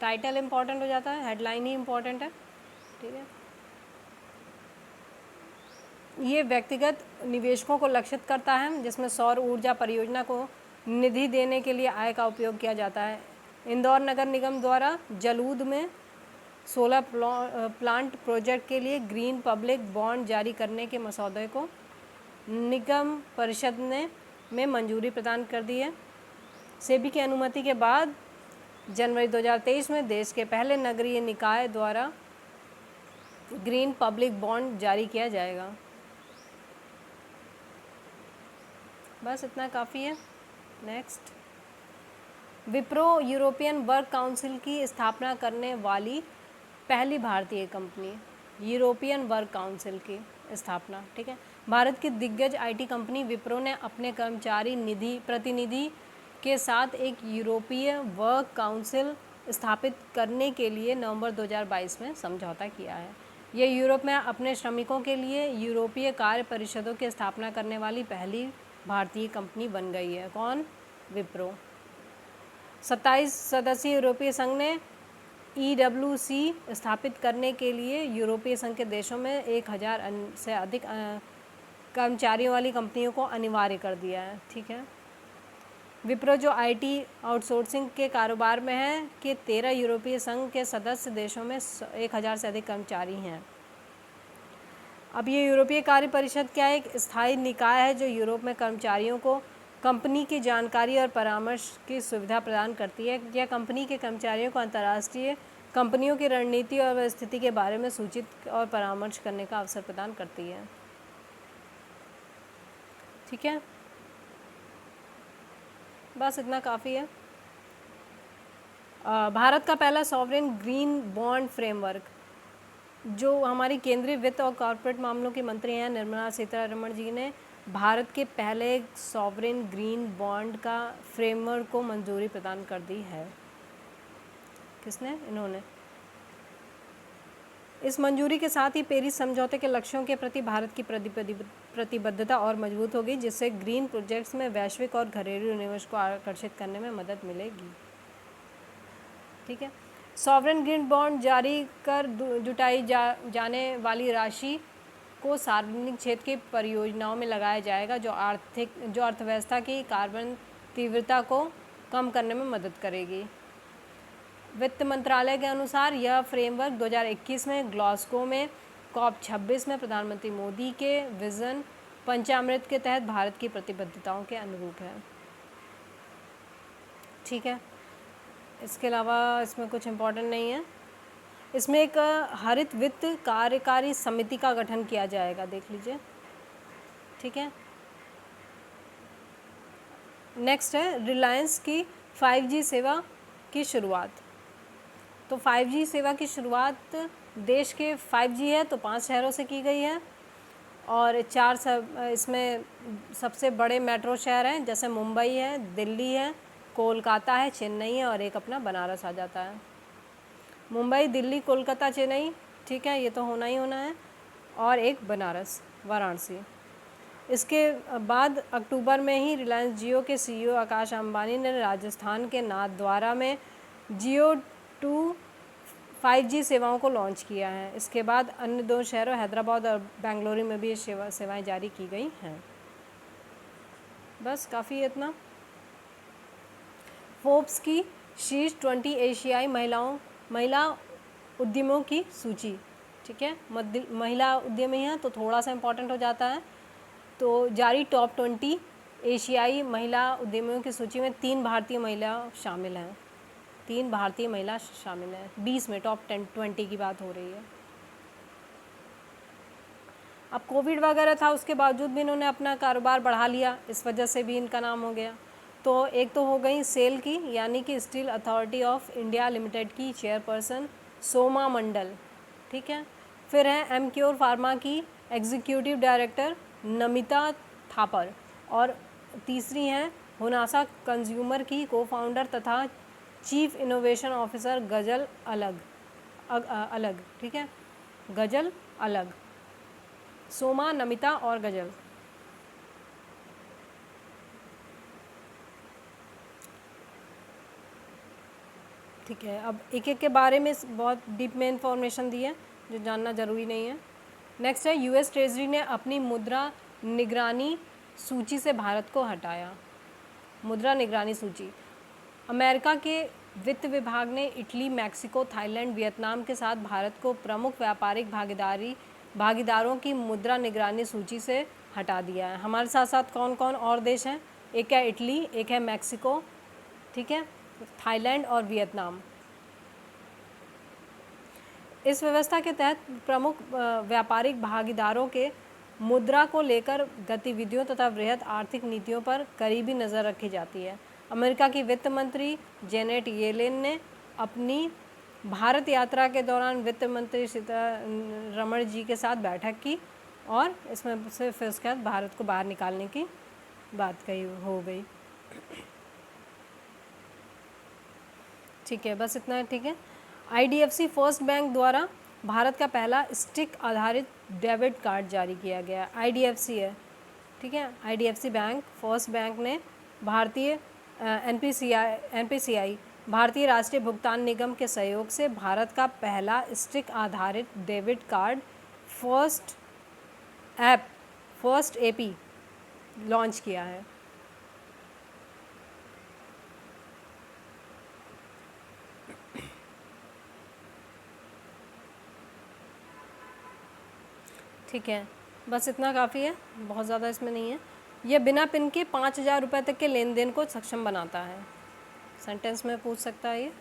टाइटल इम्पॉर्टेंट हो जाता है, हेडलाइन ही इम्पॉर्टेंट है। ठीक है, ये व्यक्तिगत निवेशकों को लक्षित करता है जिसमें सौर ऊर्जा परियोजना को निधि देने के लिए आय का उपयोग किया जाता है। इंदौर नगर निगम द्वारा जलूद में सोलर प्लांट प्रोजेक्ट के लिए ग्रीन पब्लिक बॉन्ड जारी करने के मसौदे को निगम परिषद में मंजूरी प्रदान कर दी है। सेबी की अनुमति के बाद जनवरी 2023 में देश के पहले नगरीय निकाय द्वारा ग्रीन पब्लिक बॉन्ड जारी किया जाएगा। बस इतना काफ़ी है। Next, Wipro European work council की स्थापना करने वाली पहली भारतीय कंपनी, यूरोपियन वर्क काउंसिल की स्थापना। ठीक है, भारत की दिग्गज आईटी कंपनी विप्रो ने अपने कर्मचारी निधि प्रतिनिधि के साथ एक यूरोपीय वर्क काउंसिल स्थापित करने के लिए नवंबर 2022 में समझौता किया है। यह यूरोप में अपने श्रमिकों के लिए यूरोपीय कार्य परिषदों की स्थापना करने वाली पहली भारतीय कंपनी बन गई है। कौन? विप्रो। 27 सदस्यीय यूरोपीय संघ ने EWC स्थापित करने के लिए यूरोपीय संघ के देशों में 1000 से अधिक कर्मचारियों वाली कंपनियों को अनिवार्य कर दिया है। ठीक है। विप्रो जो आईटी आउटसोर्सिंग के कारोबार में है कि 13 यूरोपीय संघ के सदस्य देशों में 1000 से अधिक कर्मचारी हैं। अब ये यूरोपीय कार्य परिषद क्या है? एक स्थायी निकाय है जो यूरोप में कर्मचारियों को कंपनी की जानकारी और परामर्श की सुविधा प्रदान करती है। यह कंपनी के कर्मचारियों को अंतर्राष्ट्रीय कंपनियों की रणनीति और स्थिति के बारे में सूचित और परामर्श करने का अवसर प्रदान करती है। ठीक है, बस इतना काफ़ी है। भारत का पहला सॉवरेन ग्रीन बॉन्ड फ्रेमवर्क, जो हमारी केंद्रीय वित्त और कॉर्पोरेट मामलों की मंत्री हैं निर्मला सीतारमण जी ने भारत के पहले सॉवरेन ग्रीन बॉन्ड का फ्रेमवर्क को मंजूरी प्रदान कर दी है। किसने? इन्होंने। इस मंजूरी के साथ ही पेरिस समझौते के लक्ष्यों के प्रति भारत की प्रतिबद्धता और मजबूत होगी, जिससे ग्रीन प्रोजेक्ट्स में वैश्विक और घरेलू निवेश को आकर्षित करने में मदद मिलेगी। ठीक है। सॉवरेन ग्रीन बॉन्ड जारी कर जुटाई जाने वाली राशि को सार्वजनिक क्षेत्र की परियोजनाओं में लगाया जाएगा, जो अर्थव्यवस्था की कार्बन तीव्रता को कम करने में मदद करेगी। वित्त मंत्रालय के अनुसार यह फ्रेमवर्क 2021 में ग्लासगो में COP26 में प्रधानमंत्री मोदी के विजन पंचामृत के तहत भारत की प्रतिबद्धताओं के अनुरूप है। ठीक है, इसके अलावा इसमें कुछ इम्पोर्टेंट नहीं है। इसमें एक हरित वित्त कार्यकारी समिति का गठन किया जाएगा, देख लीजिए। ठीक है। नेक्स्ट है रिलायंस की 5G सेवा की शुरुआत। तो 5G सेवा की शुरुआत देश के 5G है तो 5 शहरों से की गई है, और इसमें सबसे बड़े मेट्रो शहर हैं, जैसे मुंबई है, दिल्ली है, कोलकाता है, चेन्नई है, और एक अपना बनारस आ जाता है। मुंबई, दिल्ली, कोलकाता, चेन्नई, ठीक है, ये तो होना ही होना है, और एक बनारस, वाराणसी। इसके बाद अक्टूबर में ही रिलायंस जियो के CEO आकाश अंबानी ने राजस्थान के नाथद्वारा में जियो 2 5G सेवाओं को लॉन्च किया है। इसके बाद अन्य 2 शहरों हैदराबाद और बेंगलुरु में भी ये सेवाएं जारी की गई हैं। बस काफ़ी है इतना। फोर्ब्स की शीर्ष 20 एशियाई महिला उद्यमियों की सूची। ठीक है, महिला उद्यमी हैं तो थोड़ा सा इम्पोर्टेंट हो जाता है। तो जारी टॉप 20 एशियाई महिला उद्यमियों की सूची में 3 भारतीय महिला शामिल हैं। 3 भारतीय महिला शामिल हैं 20 में, टॉप 20 की बात हो रही है। अब कोविड वगैरह था, उसके बावजूद भी इन्होंने अपना कारोबार बढ़ा लिया, इस वजह से भी इनका नाम हो गया। तो एक तो हो गई सेल की, यानी कि steel authority of India limited की चेयरपर्सन सोमा मंडल। ठीक है। फिर है एमक्योर फार्मा की एग्जीक्यूटिव डायरेक्टर नमिता थापर, और तीसरी हैं हुनासा कंज्यूमर की को-फाउंडर तथा चीफ इनोवेशन ऑफिसर गजल अलग। ठीक है, गजल अलग, सोमा, नमिता और गजल। ठीक है, अब एक एक के बारे में बहुत डीप में इंफॉर्मेशन दी है जो जानना ज़रूरी नहीं है। नेक्स्ट है US ट्रेजरी ने अपनी मुद्रा निगरानी सूची से भारत को हटाया। मुद्रा निगरानी सूची। अमेरिका के वित्त विभाग ने इटली, मैक्सिको, थाईलैंड, वियतनाम के साथ भारत को प्रमुख व्यापारिक भागीदारों की मुद्रा निगरानी सूची से हटा दिया है। हमारे साथ साथ कौन कौन और देश हैं? एक है इटली, एक है मैक्सिको, ठीक है, थाईलैंड और वियतनाम। इस व्यवस्था के तहत प्रमुख व्यापारिक भागीदारों के मुद्रा को लेकर गतिविधियों तथा वृहद आर्थिक नीतियों पर करीबी नज़र रखी जाती है। अमेरिका की वित्त मंत्री जेनेट येलेन ने अपनी भारत यात्रा के दौरान वित्त मंत्री सीतारमण जी के साथ बैठक की और इसमें से फिर उसके बाद भारत को बाहर निकालने की बात कही हो गई। ठीक है, बस इतना है। ठीक है, IDFC फर्स्ट बैंक द्वारा भारत का पहला स्टिक आधारित डेबिट कार्ड जारी किया गया। IDFC है, ठीक है, IDFC बैंक फर्स्ट बैंक ने भारतीय NPCI भारतीय राष्ट्रीय भुगतान निगम के सहयोग से भारत का पहला स्टिक आधारित debit card first AP launch किया है। ठीक है, बस इतना काफ़ी है, बहुत ज़्यादा इसमें नहीं है। यह बिना पिन के 5,000 रुपये तक के लेन देन को सक्षम बनाता है। सेंटेंस में पूछ सकता है ये।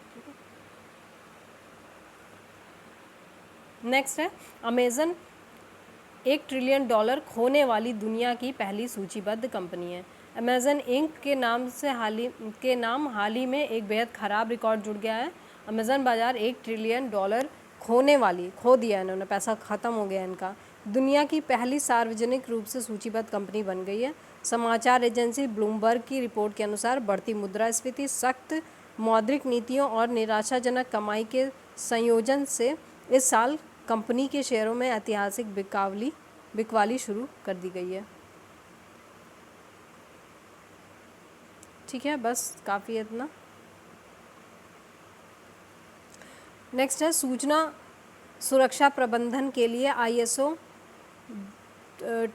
नेक्स्ट है, अमेज़न $1 ट्रिलियन खोने वाली दुनिया की पहली सूचीबद्ध कंपनी है। अमेज़न इंक के नाम हाल ही में एक बेहद ख़राब रिकॉर्ड जुड़ गया है। अमेज़न बाज़ार $1 ट्रिलियन खो दिया इन्होंने, पैसा ख़त्म हो गया इनका। दुनिया की पहली सार्वजनिक रूप से सूचीबद्ध कंपनी बन गई है। समाचार एजेंसी ब्लूमबर्ग की रिपोर्ट के अनुसार बढ़ती मुद्रास्फीति, सख्त मौद्रिक नीतियों और निराशाजनक कमाई के संयोजन से इस साल कंपनी के शेयरों में ऐतिहासिक बिकवाली शुरू कर दी गई है। ठीक है, बस काफ़ी है इतना। नेक्स्ट है, सूचना सुरक्षा प्रबंधन के लिए ISO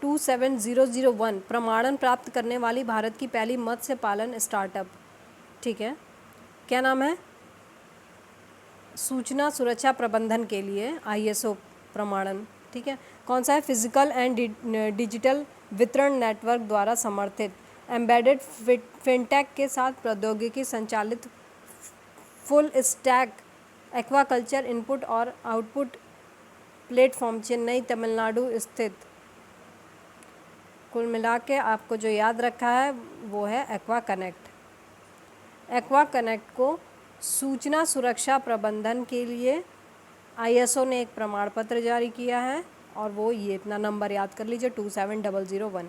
27001 प्रमाणन प्राप्त करने वाली भारत की पहली मत्स्य पालन स्टार्टअप। ठीक है, क्या नाम है? सूचना सुरक्षा प्रबंधन के लिए ISO प्रमाणन। ठीक है, कौन सा है? फिजिकल एंड डिजिटल वितरण नेटवर्क द्वारा समर्थित एम्बेडेड फिनटेक के साथ प्रौद्योगिकी संचालित फुल स्टैक एक्वाकल्चर इनपुट और आउटपुट प्लेटफॉर्म, चेन्नई तमिलनाडु स्थित। कुल मिला के आपको जो याद रखा है वो है एक्वा कनेक्ट। एक्वा कनेक्ट को सूचना सुरक्षा प्रबंधन के लिए ISO ने एक प्रमाण पत्र जारी किया है और वो ये इतना नंबर याद कर लीजिए 27001।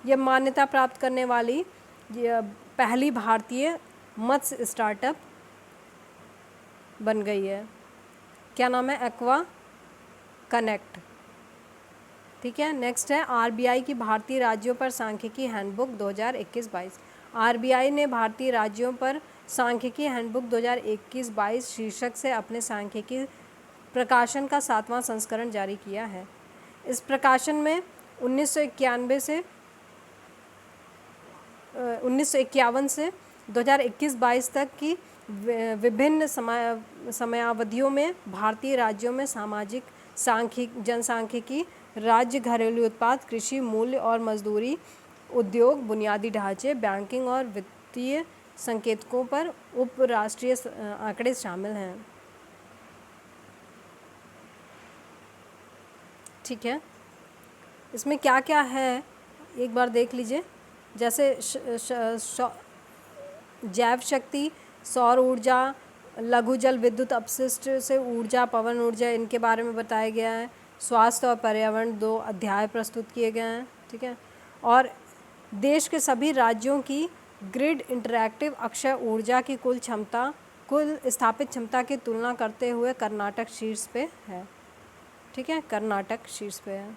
ये मान्यता प्राप्त करने वाली पहली भारतीय मत्स्य स्टार्टअप बन गई है। क्या नाम है? Aqua connect. ठीक है, नेक्स्ट है RBI की भारतीय राज्यों पर सांख्यिकी हैंडबुक 2021-22। RBI ने भारतीय राज्यों पर सांख्यिकी हैंडबुक 2021-22 शीर्षक से अपने सांख्यिकी प्रकाशन का 7वां संस्करण जारी किया है। इस प्रकाशन में 1951 से 2021-22 तक की विभिन्न समयावधियों में भारतीय राज्यों में सामाजिक जनसांख्यिकी, राज्य घरेलू उत्पाद, कृषि मूल्य और मजदूरी, उद्योग, बुनियादी ढांचे, बैंकिंग और वित्तीय संकेतकों पर उपराष्ट्रीय आंकड़े शामिल हैं। ठीक है, इसमें क्या क्या है एक बार देख लीजिए। जैसे जैव शक्ति, सौर ऊर्जा, लघु जल विद्युत अपशिष्ट से ऊर्जा, पवन ऊर्जा, इनके बारे में बताया गया है। स्वास्थ्य और पर्यावरण 2 अध्याय प्रस्तुत किए गए हैं। ठीक है, और देश के सभी राज्यों की ग्रिड इंटरैक्टिव अक्षय ऊर्जा की कुल स्थापित क्षमता की तुलना करते हुए कर्नाटक शीर्ष पे है। ठीक है, कर्नाटक शीर्ष पे है।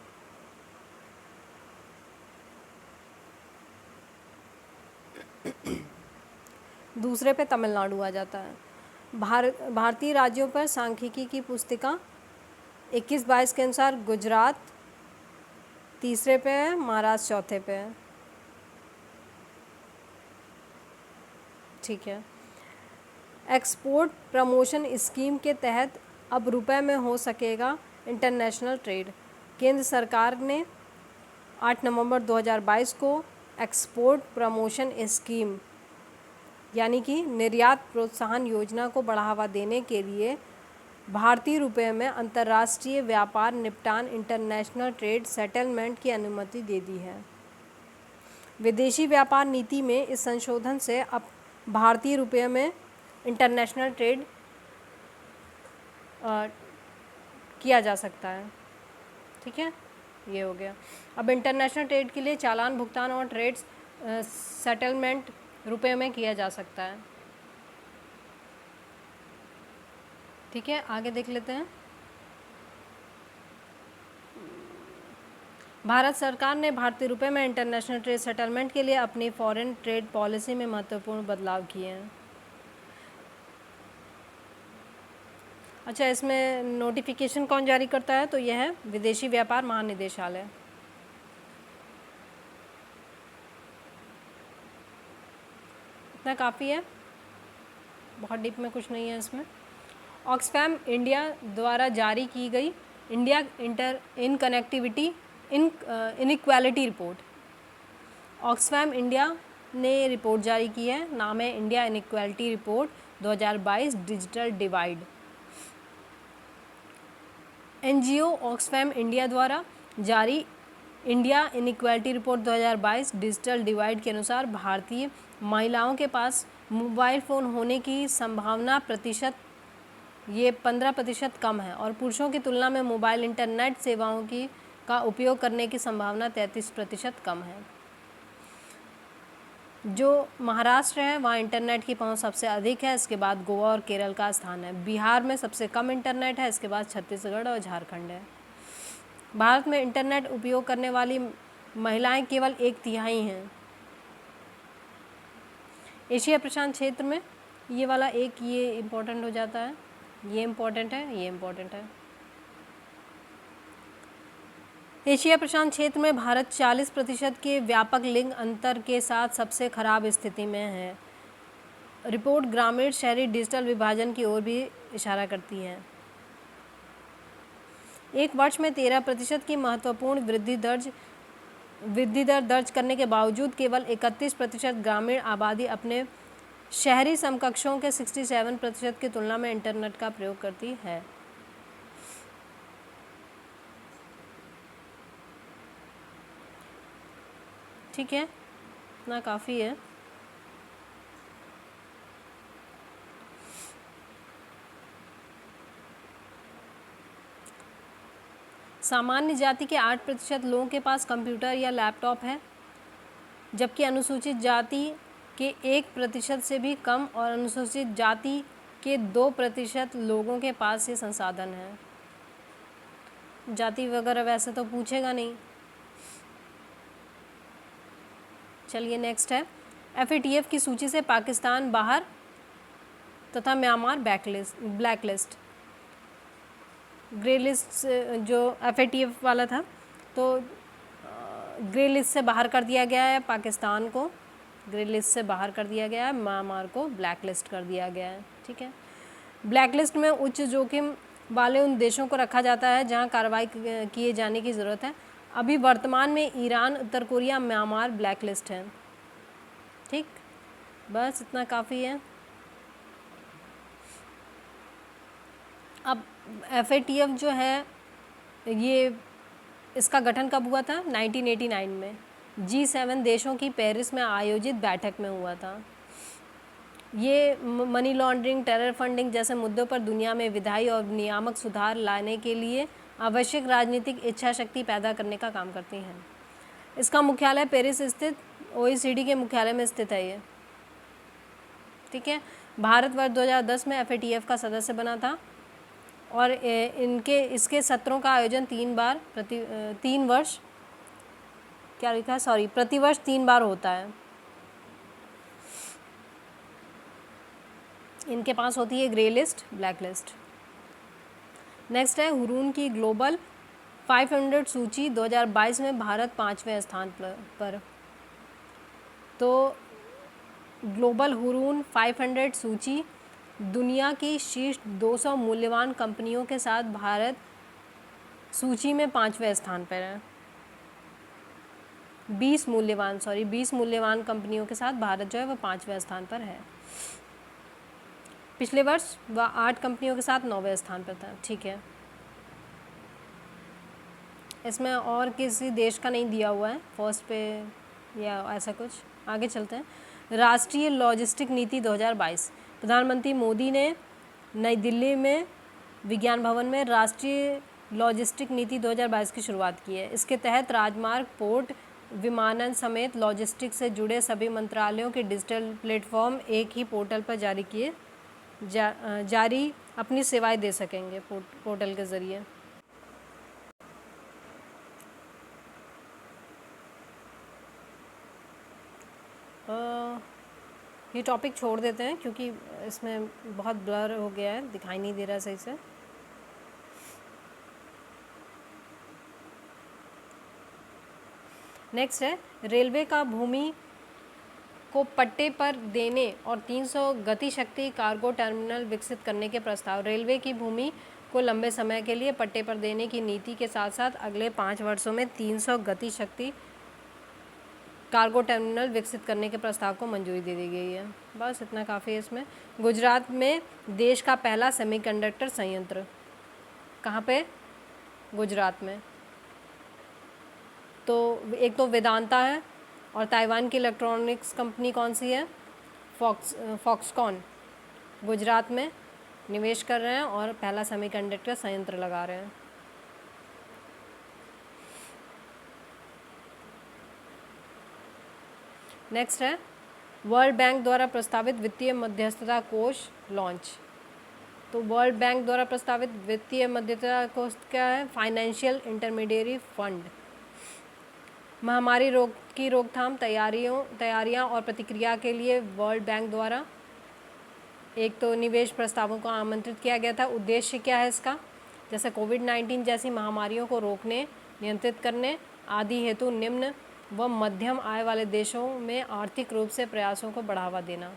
दूसरे पे तमिलनाडु आ जाता है। भारतीय राज्यों पर सांख्यिकी की पुस्तिका 21-22 के अनुसार गुजरात तीसरे पे है, महाराष्ट्र चौथे पे है। ठीक है, एक्सपोर्ट प्रमोशन स्कीम के तहत अब रुपए में हो सकेगा इंटरनेशनल ट्रेड। केंद्र सरकार ने 8 नवंबर 2022 को एक्सपोर्ट प्रमोशन स्कीम यानी कि निर्यात प्रोत्साहन योजना को बढ़ावा देने के लिए भारतीय रुपये में अंतर्राष्ट्रीय व्यापार निपटान इंटरनेशनल ट्रेड सेटलमेंट की अनुमति दे दी है। विदेशी व्यापार नीति में इस संशोधन से अब भारतीय रुपये में इंटरनेशनल ट्रेड किया जा सकता है। ठीक है, ये हो गया। अब इंटरनेशनल ट्रेड के लिए चालान भुगतान और ट्रेड सेटलमेंट रुपए में किया जा सकता है। ठीक है, आगे देख लेते हैं। भारत सरकार ने भारतीय रुपए में इंटरनेशनल ट्रेड सेटलमेंट के लिए अपनी फॉरेन ट्रेड पॉलिसी में महत्वपूर्ण बदलाव किए हैं। अच्छा, इसमें नोटिफिकेशन कौन जारी करता है? तो यह है विदेशी व्यापार महानिदेशालय। इतना काफ़ी है, बहुत डीप में कुछ नहीं है इसमें। ऑक्सफैम इंडिया द्वारा जारी की गई India in connectivity inequality report. Oxfam India ने रिपोर्ट जारी की है, नाम है India inequality report 2022 digital divide. NGO Oxfam India द्वारा जारी India inequality report 2022 digital divide के अनुसार भारतीय महिलाओं के पास मोबाइल फ़ोन होने की संभावना प्रतिशत ये 15% कम है और पुरुषों की तुलना में मोबाइल इंटरनेट सेवाओं की का उपयोग करने की संभावना 33% कम है। जो महाराष्ट्र है वहाँ इंटरनेट की पहुँच सबसे अधिक है, इसके बाद गोवा और केरल का स्थान है। बिहार में सबसे कम इंटरनेट है, इसके बाद छत्तीसगढ़ और झारखंड है। भारत में इंटरनेट उपयोग करने वाली महिलाएं केवल 1/3 हैं। एशिया प्रशांत क्षेत्र में ये वाला ये इम्पोर्टेंट हो जाता है, ये इम्पोर्टेंट है, ये इम्पोर्टेंट है। एशिया प्रशांत क्षेत्र में भारत 40% के व्यापक लिंग अंतर के साथ सबसे खराब स्थिति में है। रिपोर्ट ग्रामीण शहरी डिजिटल विभाजन की ओर भी इशारा करती है। एक वर्ष में 13% की महत्वपूर्ण वृद्धि दर दर्ज करने के बावजूद केवल 31% ग्रामीण आबादी अपने शहरी समकक्षों के 67% की तुलना में इंटरनेट का प्रयोग करती है। ठीक है, इतना काफ़ी है। सामान्य जाति के 8% लोगों के पास कंप्यूटर या लैपटॉप है, जबकि अनुसूचित जाति के 1% से भी कम और अनुसूचित जाति के 2% लोगों के पास ये संसाधन है। जाति वगैरह वैसे तो पूछेगा नहीं। चलिए नेक्स्ट है, FATF की सूची से पाकिस्तान बाहर तथा Myanmar black list. Grey list जो FATF वाला था तो ग्रे लिस्ट से बाहर कर दिया गया है, पाकिस्तान को ग्रे लिस्ट से बाहर कर दिया गया है, म्यांमार को ब्लैक लिस्ट कर दिया गया है। ठीक है, ब्लैक लिस्ट में उच्च जोखिम वाले उन देशों को रखा जाता है जहां कार्रवाई किए जाने की ज़रूरत है। अभी वर्तमान में ईरान, उत्तर कोरिया, म्यांमार ब्लैक लिस्ट है। ठीक, बस इतना काफ़ी है। अब FATF जो है ये इसका गठन कब हुआ था? 1989 में G7 देशों की पेरिस में आयोजित बैठक में हुआ था। ये मनी लॉन्ड्रिंग, टेरर फंडिंग जैसे मुद्दों पर दुनिया में विधायी और नियामक सुधार लाने के लिए आवश्यक राजनीतिक इच्छा शक्ति पैदा करने का काम करती हैं। इसका मुख्यालय पेरिस स्थित OECD के मुख्यालय में स्थित है ये। ठीक है, भारत वर्ष 2010 में FATF का सदस्य बना था और इसके सत्रों का आयोजन प्रतिवर्ष 3 बार होता है। इनके पास होती है grey list, black list. Next है हुरून की ग्लोबल 500 सूची 2022 में भारत 5वें स्थान पर। तो ग्लोबल हुरून 500 सूची दुनिया की शीर्ष 200 मूल्यवान कंपनियों के साथ भारत सूची में 5वें स्थान पर है। 20 मूल्यवान कंपनियों के साथ भारत जो है वो 5वें स्थान पर है। पिछले वर्ष वह 8 कंपनियों के साथ 9वें स्थान पर था। ठीक है, इसमें और किसी देश का नहीं दिया हुआ है फर्स्ट पे या ऐसा कुछ। आगे चलते हैं। राष्ट्रीय लॉजिस्टिक नीति 2022। प्रधानमंत्री मोदी ने नई दिल्ली में विज्ञान भवन में राष्ट्रीय लॉजिस्टिक नीति 2022 की शुरुआत की है। इसके तहत राजमार्ग, पोर्ट, विमानन समेत लॉजिस्टिक से जुड़े सभी मंत्रालयों के डिजिटल प्लेटफॉर्म एक ही पोर्टल पर जारी अपनी सेवाएं दे सकेंगे पोर्टल के ज़रिए। ये टॉपिक छोड़ देते हैं क्योंकि इसमें बहुत ब्लर हो गया है, दिखाई नहीं दे रहा सही से। नेक्स्ट है रेलवे का भूमि को पट्टे पर देने और 300 गति शक्ति कार्गो टर्मिनल विकसित करने के प्रस्ताव। रेलवे की भूमि को लंबे समय के लिए पट्टे पर देने की नीति के साथ साथ अगले 5 वर्षों में 300 गति शक्ति कार्गो टर्मिनल विकसित करने के प्रस्ताव को मंजूरी दे दी गई है। बस इतना काफ़ी है इसमें। गुजरात में देश का पहला सेमीकंडक्टर संयंत्र, कहाँ पे? गुजरात में। तो एक तो वेदांता है और ताइवान की इलेक्ट्रॉनिक्स कंपनी कौन सी है? फॉक्सकॉन गुजरात में निवेश कर रहे हैं और पहला सेमीकंडक्टर संयंत्र लगा रहे हैं। नेक्स्ट है वर्ल्ड बैंक द्वारा प्रस्तावित वित्तीय मध्यस्थता कोष लॉन्च। तो वर्ल्ड बैंक द्वारा प्रस्तावित वित्तीय मध्यस्थता कोष क्या है? Financial intermediary fund. महामारी की रोकथाम तैयारियां और प्रतिक्रिया के लिए वर्ल्ड बैंक द्वारा एक तो निवेश प्रस्तावों को आमंत्रित किया गया था। उद्देश्य क्या है इसका? जैसे कोविड-19 जैसी महामारियों को रोकने, नियंत्रित करने आदि हेतु निम्न व मध्यम आय वाले देशों में आर्थिक रूप से प्रयासों को बढ़ावा देना।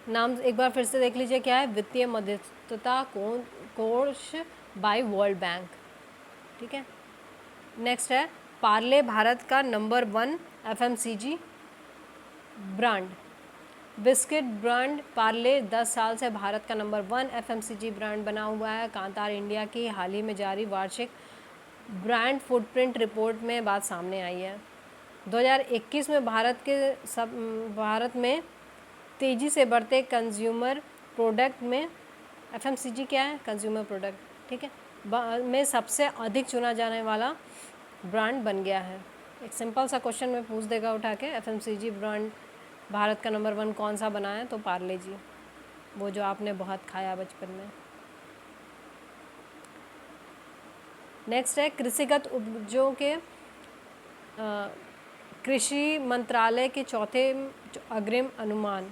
नाम एक बार फिर से देख लीजिए, क्या है? वित्तीय मध्यस्थता कोष बाय वर्ल्ड बैंक। ठीक है। नेक्स्ट है पार्ले भारत का number 1 FMCG brand. Biscuit brand Parle 10 साल से भारत का नंबर 1 FMCG ब्रांड बना हुआ है। कांतार इंडिया की हाल ही में जारी वार्षिक ब्रांड फुटप्रिंट रिपोर्ट में बात सामने आई है। 2021 में भारत में तेज़ी से बढ़ते कंज्यूमर प्रोडक्ट में FMCG क्या है? कंज्यूमर प्रोडक्ट, ठीक है, में सबसे अधिक चुना जाने वाला ब्रांड बन गया है। एक सिंपल सा क्वेश्चन में पूछ देगा उठा के, FMCG ब्रांड भारत का नंबर 1 कौन सा बना है? तो पार्ले जी, वो जो आपने बहुत खाया बचपन में। नेक्स्ट है कृषिगत उपजों के कृषि मंत्रालय के चौथे अग्रिम अनुमान।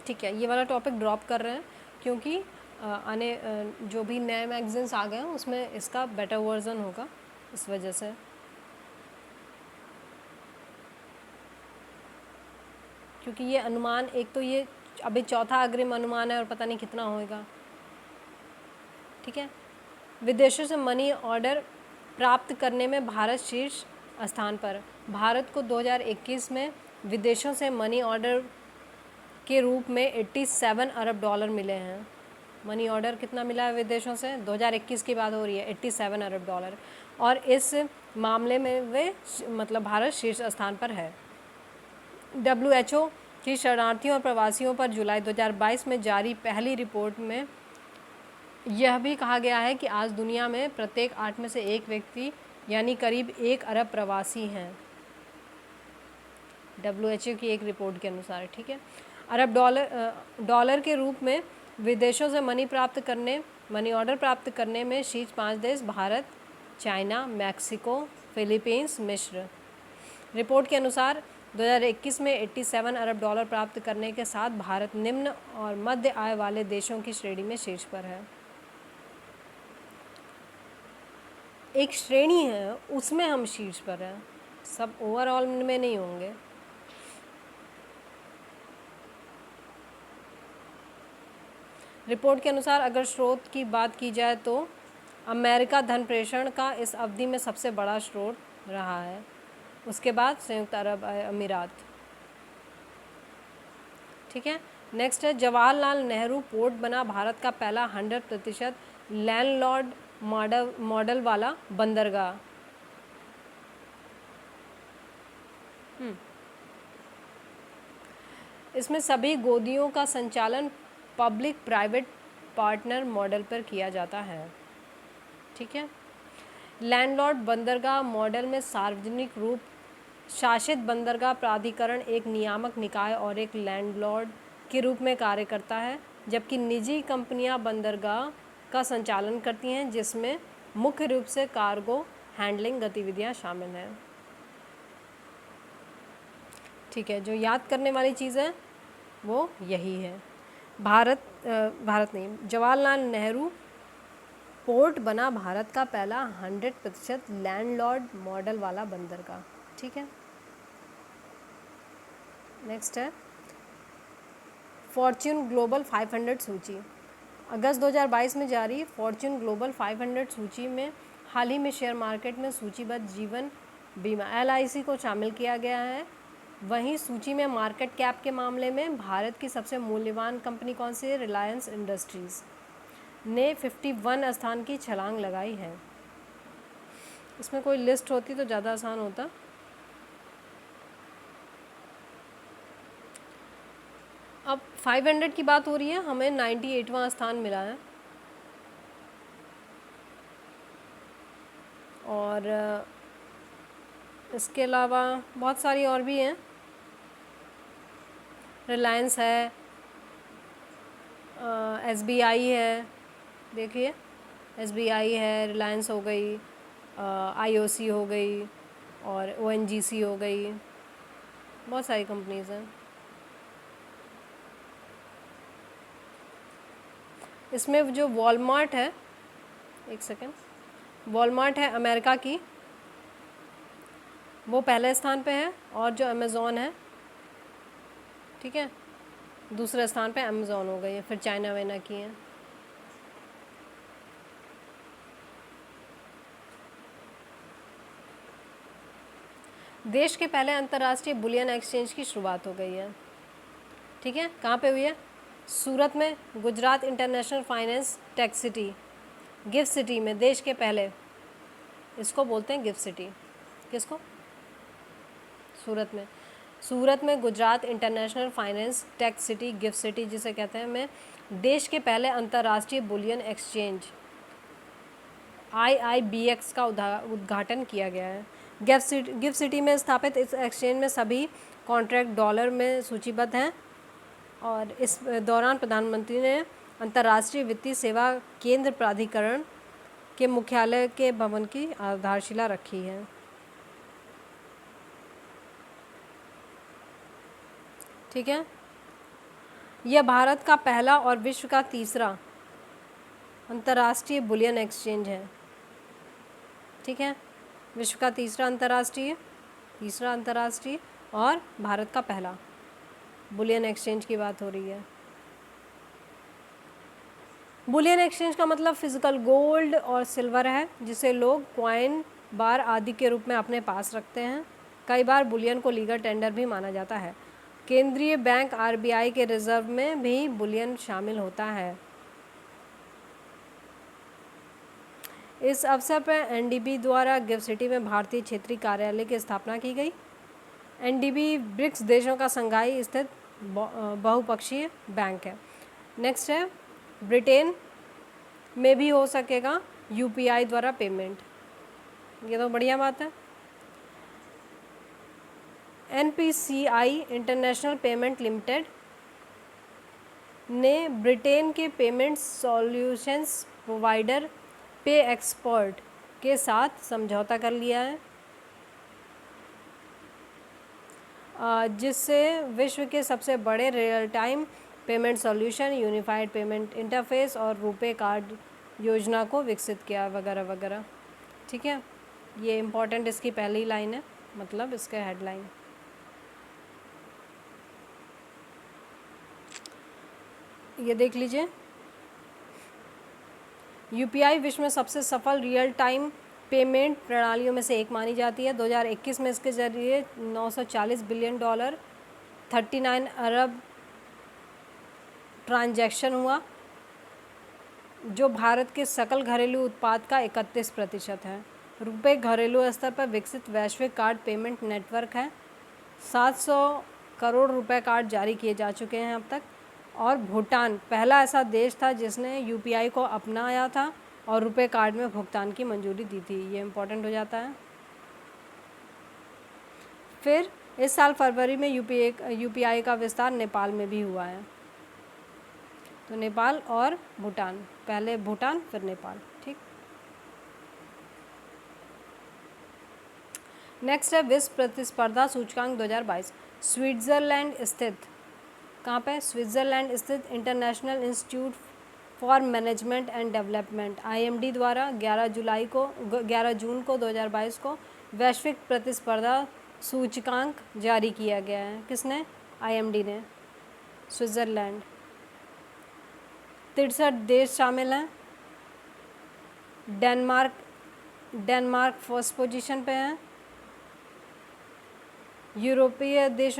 ठीक है, ये वाला टॉपिक ड्रॉप कर रहे हैं क्योंकि जो भी नए मैगजीन्स आ गए हैं उसमें इसका बेटर वर्जन होगा, इस वजह से। क्योंकि ये अनुमान एक तो ये अभी चौथा अग्रिम अनुमान है और पता नहीं कितना होगा। ठीक है। विदेशों से मनी ऑर्डर प्राप्त करने में भारत शीर्ष स्थान पर। भारत को 2021 में विदेशों से मनी ऑर्डर के रूप में 87 अरब डॉलर मिले हैं। मनी ऑर्डर कितना मिला है विदेशों से? 2021 की बात हो रही है, 87 अरब डॉलर। और इस मामले में भारत शीर्ष स्थान पर है। WHO की शरणार्थियों और प्रवासियों पर जुलाई 2022 में जारी पहली रिपोर्ट में यह भी कहा गया है कि आज दुनिया में प्रत्येक 8 में से 1 व्यक्ति यानी करीब 1 अरब प्रवासी हैं, WHO की एक रिपोर्ट के अनुसार। ठीक है। अरब डॉलर के रूप में विदेशों से मनी ऑर्डर प्राप्त करने में शीर्ष 5 देश भारत, चाइना, मैक्सिको, फिलीपींस, मिस्र। रिपोर्ट के अनुसार 2021 में 87 अरब डॉलर प्राप्त करने के साथ भारत निम्न और मध्य आय वाले देशों की श्रेणी में शीर्ष पर है। एक श्रेणी है उसमें हम शीर्ष पर हैं, सब ओवरऑल में नहीं होंगे। रिपोर्ट के अनुसार अगर स्रोत की बात की जाए तो अमेरिका धन प्रेषण का इस अवधि में सबसे बड़ा स्रोत रहा है, उसके बाद संयुक्त अरब अमीरात। ठीक है। नेक्स्ट है जवाहरलाल नेहरू पोर्ट बना भारत का पहला 100% लैंडलॉर्ड मॉडल वाला बंदरगाह। इसमें सभी गोदियों का संचालन पब्लिक प्राइवेट पार्टनर मॉडल पर किया जाता है। ठीक है। लैंडलॉर्ड बंदरगाह मॉडल में सार्वजनिक रूप शासित बंदरगाह प्राधिकरण एक नियामक निकाय और एक लैंडलॉर्ड के रूप में कार्य करता है, जबकि निजी कंपनियां बंदरगाह का संचालन करती हैं, जिसमें मुख्य रूप से कार्गो हैंडलिंग गतिविधियां शामिल हैं। ठीक है, जो याद करने वाली चीज़ है वो यही है। भारत नहीं, जवाहरलाल नेहरू पोर्ट बना भारत का पहला 100% लैंडलॉर्ड मॉडल वाला बंदरगाह। ठीक है। नेक्स्ट है फॉर्च्यून ग्लोबल 500 सूची। अगस्त 2022 में जारी फॉर्च्यून ग्लोबल 500 सूची में हाल ही में शेयर मार्केट में सूचीबद्ध जीवन बीमा LIC को शामिल किया गया है। वहीं सूची में मार्केट कैप के मामले में भारत की सबसे मूल्यवान कंपनी कौन सी है? रिलायंस इंडस्ट्रीज़ ने 51 स्थान की छलांग लगाई है। इसमें कोई लिस्ट होती तो ज़्यादा आसान होता। अब 500 की बात हो रही है, हमें 98वां स्थान मिला है और इसके अलावा बहुत सारी और भी हैं। रिलायंस है, SBI है, देखिए SBI है, रिलायंस हो गई, IOC हो गई और ONGC हो गई, बहुत सारी कंपनीज़ हैं। इसमें जो वॉलमार्ट है, एक सेकेंड, वॉलमार्ट है अमेरिका की, वो पहले स्थान पे है और जो अमेज़ॉन है, ठीक है, दूसरे स्थान पे अमेज़ॉन हो गई है, फिर चाइना वाइना की है। देश के पहले अंतर्राष्ट्रीय बुलियन एक्सचेंज की शुरुआत हो गई है। ठीक है, कहाँ पे हुई है? सूरत में, Gujarat international finance tech city, gift city में देश के पहले, इसको बोलते हैं गिफ्ट सिटी। किसको? सूरत में Gujarat international finance tech city, gift city जिसे कहते हैं, में देश के पहले अंतर्राष्ट्रीय बुलियन एक्सचेंज IIBX का उद्घाटन किया गया है। गिफ्ट सिटी में स्थापित इस एक्सचेंज में सभी कॉन्ट्रैक्ट डॉलर में सूचीबद्ध हैं और इस दौरान प्रधानमंत्री ने अंतर्राष्ट्रीय वित्तीय सेवा केंद्र प्राधिकरण के मुख्यालय के भवन की आधारशिला रखी है। ठीक है, यह भारत का पहला और विश्व का तीसरा अंतर्राष्ट्रीय बुलियन एक्सचेंज है। ठीक है, विश्व का तीसरा अंतर्राष्ट्रीय और भारत का पहला बुलियन एक्सचेंज की बात हो रही है। बुलियन एक्सचेंज का मतलब फिजिकल गोल्ड और सिल्वर है, जिसे लोग कॉइन, बार आदि के रूप में अपने पास रखते हैं। कई बार बुलियन को लीगल टेंडर भी माना जाता है। केंद्रीय बैंक RBI के रिजर्व में भी बुलियन शामिल होता है। इस अवसर पर NDB द्वारा गिफ्ट सिटी में भारतीय क्षेत्रीय कार्यालय की स्थापना की गई। NDB ब्रिक्स देशों का संघाई स्थित बहुपक्षीय बैंक है। नेक्स्ट है, ब्रिटेन में भी हो सकेगा UPI द्वारा पेमेंट, ये तो बढ़िया बात है। NPCI इंटरनेशनल पेमेंट लिमिटेड ने ब्रिटेन के पेमेंट सॉल्यूशंस प्रोवाइडर पे एक्सपर्ट के साथ समझौता कर लिया है, जिससे विश्व के सबसे बड़े real time payment solution, unified payment interface और रुपे कार्ड योजना को विकसित किया वगैरह वगैरह। ठीक है, ये इम्पोर्टेंट इसकी पहली लाइन है, मतलब इसके हेडलाइन। ये देख लीजिए, UPI विश्व में सबसे सफल रियल टाइम पेमेंट प्रणालियों में से एक मानी जाती है। 2021 में इसके जरिए $940 बिलियन 39 अरब ट्रांजैक्शन हुआ, जो भारत के सकल घरेलू उत्पाद का 31% है। रुपए घरेलू स्तर पर विकसित वैश्विक कार्ड पेमेंट नेटवर्क है। 700 करोड़ रुपए कार्ड जारी किए जा चुके हैं अब तक। और भूटान पहला ऐसा देश था जिसने यूपीआई को अपनाया था और रुपए कार्ड में भुगतान की मंजूरी दी थी। ये इम्पोर्टेंट हो जाता है। फिर इस साल फरवरी में यूपीआई का विस्तार नेपाल में भी हुआ है। तो नेपाल और भूटान, पहले भूटान फिर नेपाल। ठीक, नेक्स्ट है विश्व प्रतिस्पर्धा सूचकांक 2022। स्विट्जरलैंड स्थित, कहाँ पे? स्विट्जरलैंड स्थित international institute for management and development IMD द्वारा 11 जून को 2022 को वैश्विक प्रतिस्पर्धा सूचकांक जारी किया गया है। किसने? आईएमडी ने। स्विट्जरलैंड, 63 देश शामिल हैं। डेनमार्क फर्स्ट पोजीशन पे है। यूरोपीय देश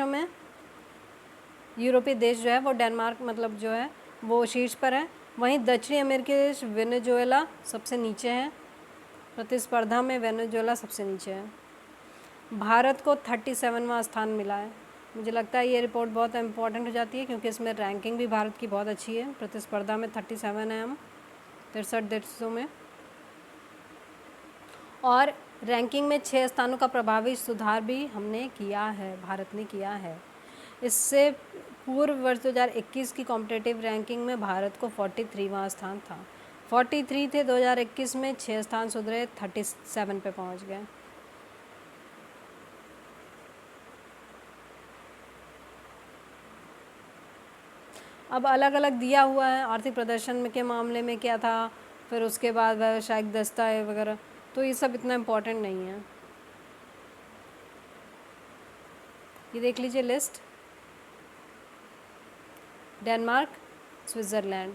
जो है वो डेनमार्क मतलब जो है वो शीर्ष पर है। वहीं दक्षिणी अमेरिकी देश वेनेजुएला सबसे नीचे है। प्रतिस्पर्धा में वेनेजुएला सबसे नीचे है। भारत को 37वां स्थान मिला है। मुझे लगता है ये रिपोर्ट बहुत इंपॉर्टेंट हो जाती है क्योंकि इसमें रैंकिंग भी भारत की बहुत अच्छी है। प्रतिस्पर्धा में 37 है हम 63 देशों में, और रैंकिंग में 6 स्थानों का प्रभावी सुधार भी हमने किया है, भारत ने किया है। इससे पूर्व वर्ष 2021 की कॉम्पिटिटिव रैंकिंग में भारत को 43वां स्थान था। 43 थे 2021 में, 6 स्थान सुधरे 37 पे पहुंच गए। अब अलग अलग दिया हुआ है आर्थिक प्रदर्शन के मामले में क्या था, फिर उसके बाद व्यावसायिक दस्तावेज वगैरह, तो ये सब इतना इम्पोर्टेंट नहीं है। ये देख लीजिए लिस्ट, डेनमार्क, स्विट्ज़रलैंड,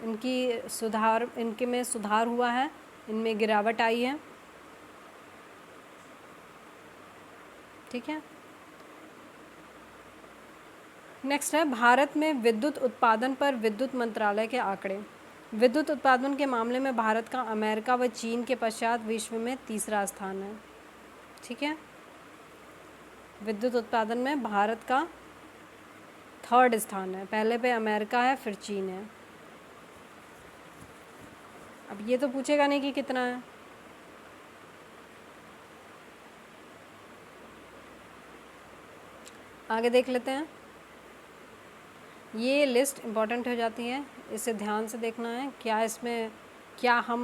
इनके में सुधार हुआ है, इनमें गिरावट आई है। ठीक है, नेक्स्ट है भारत में विद्युत उत्पादन पर विद्युत मंत्रालय के आंकड़े। विद्युत उत्पादन के मामले में भारत का अमेरिका व चीन के पश्चात विश्व में 3रा स्थान है। ठीक है, विद्युत उत्पादन में भारत का 3rd स्थान है। पहले पे अमेरिका है, फिर चीन है। अब ये तो पूछेगा नहीं कि कितना है। आगे देख लेते हैं। ये लिस्ट इम्पॉर्टेंट हो जाती है, इसे ध्यान से देखना है। क्या इसमें क्या हम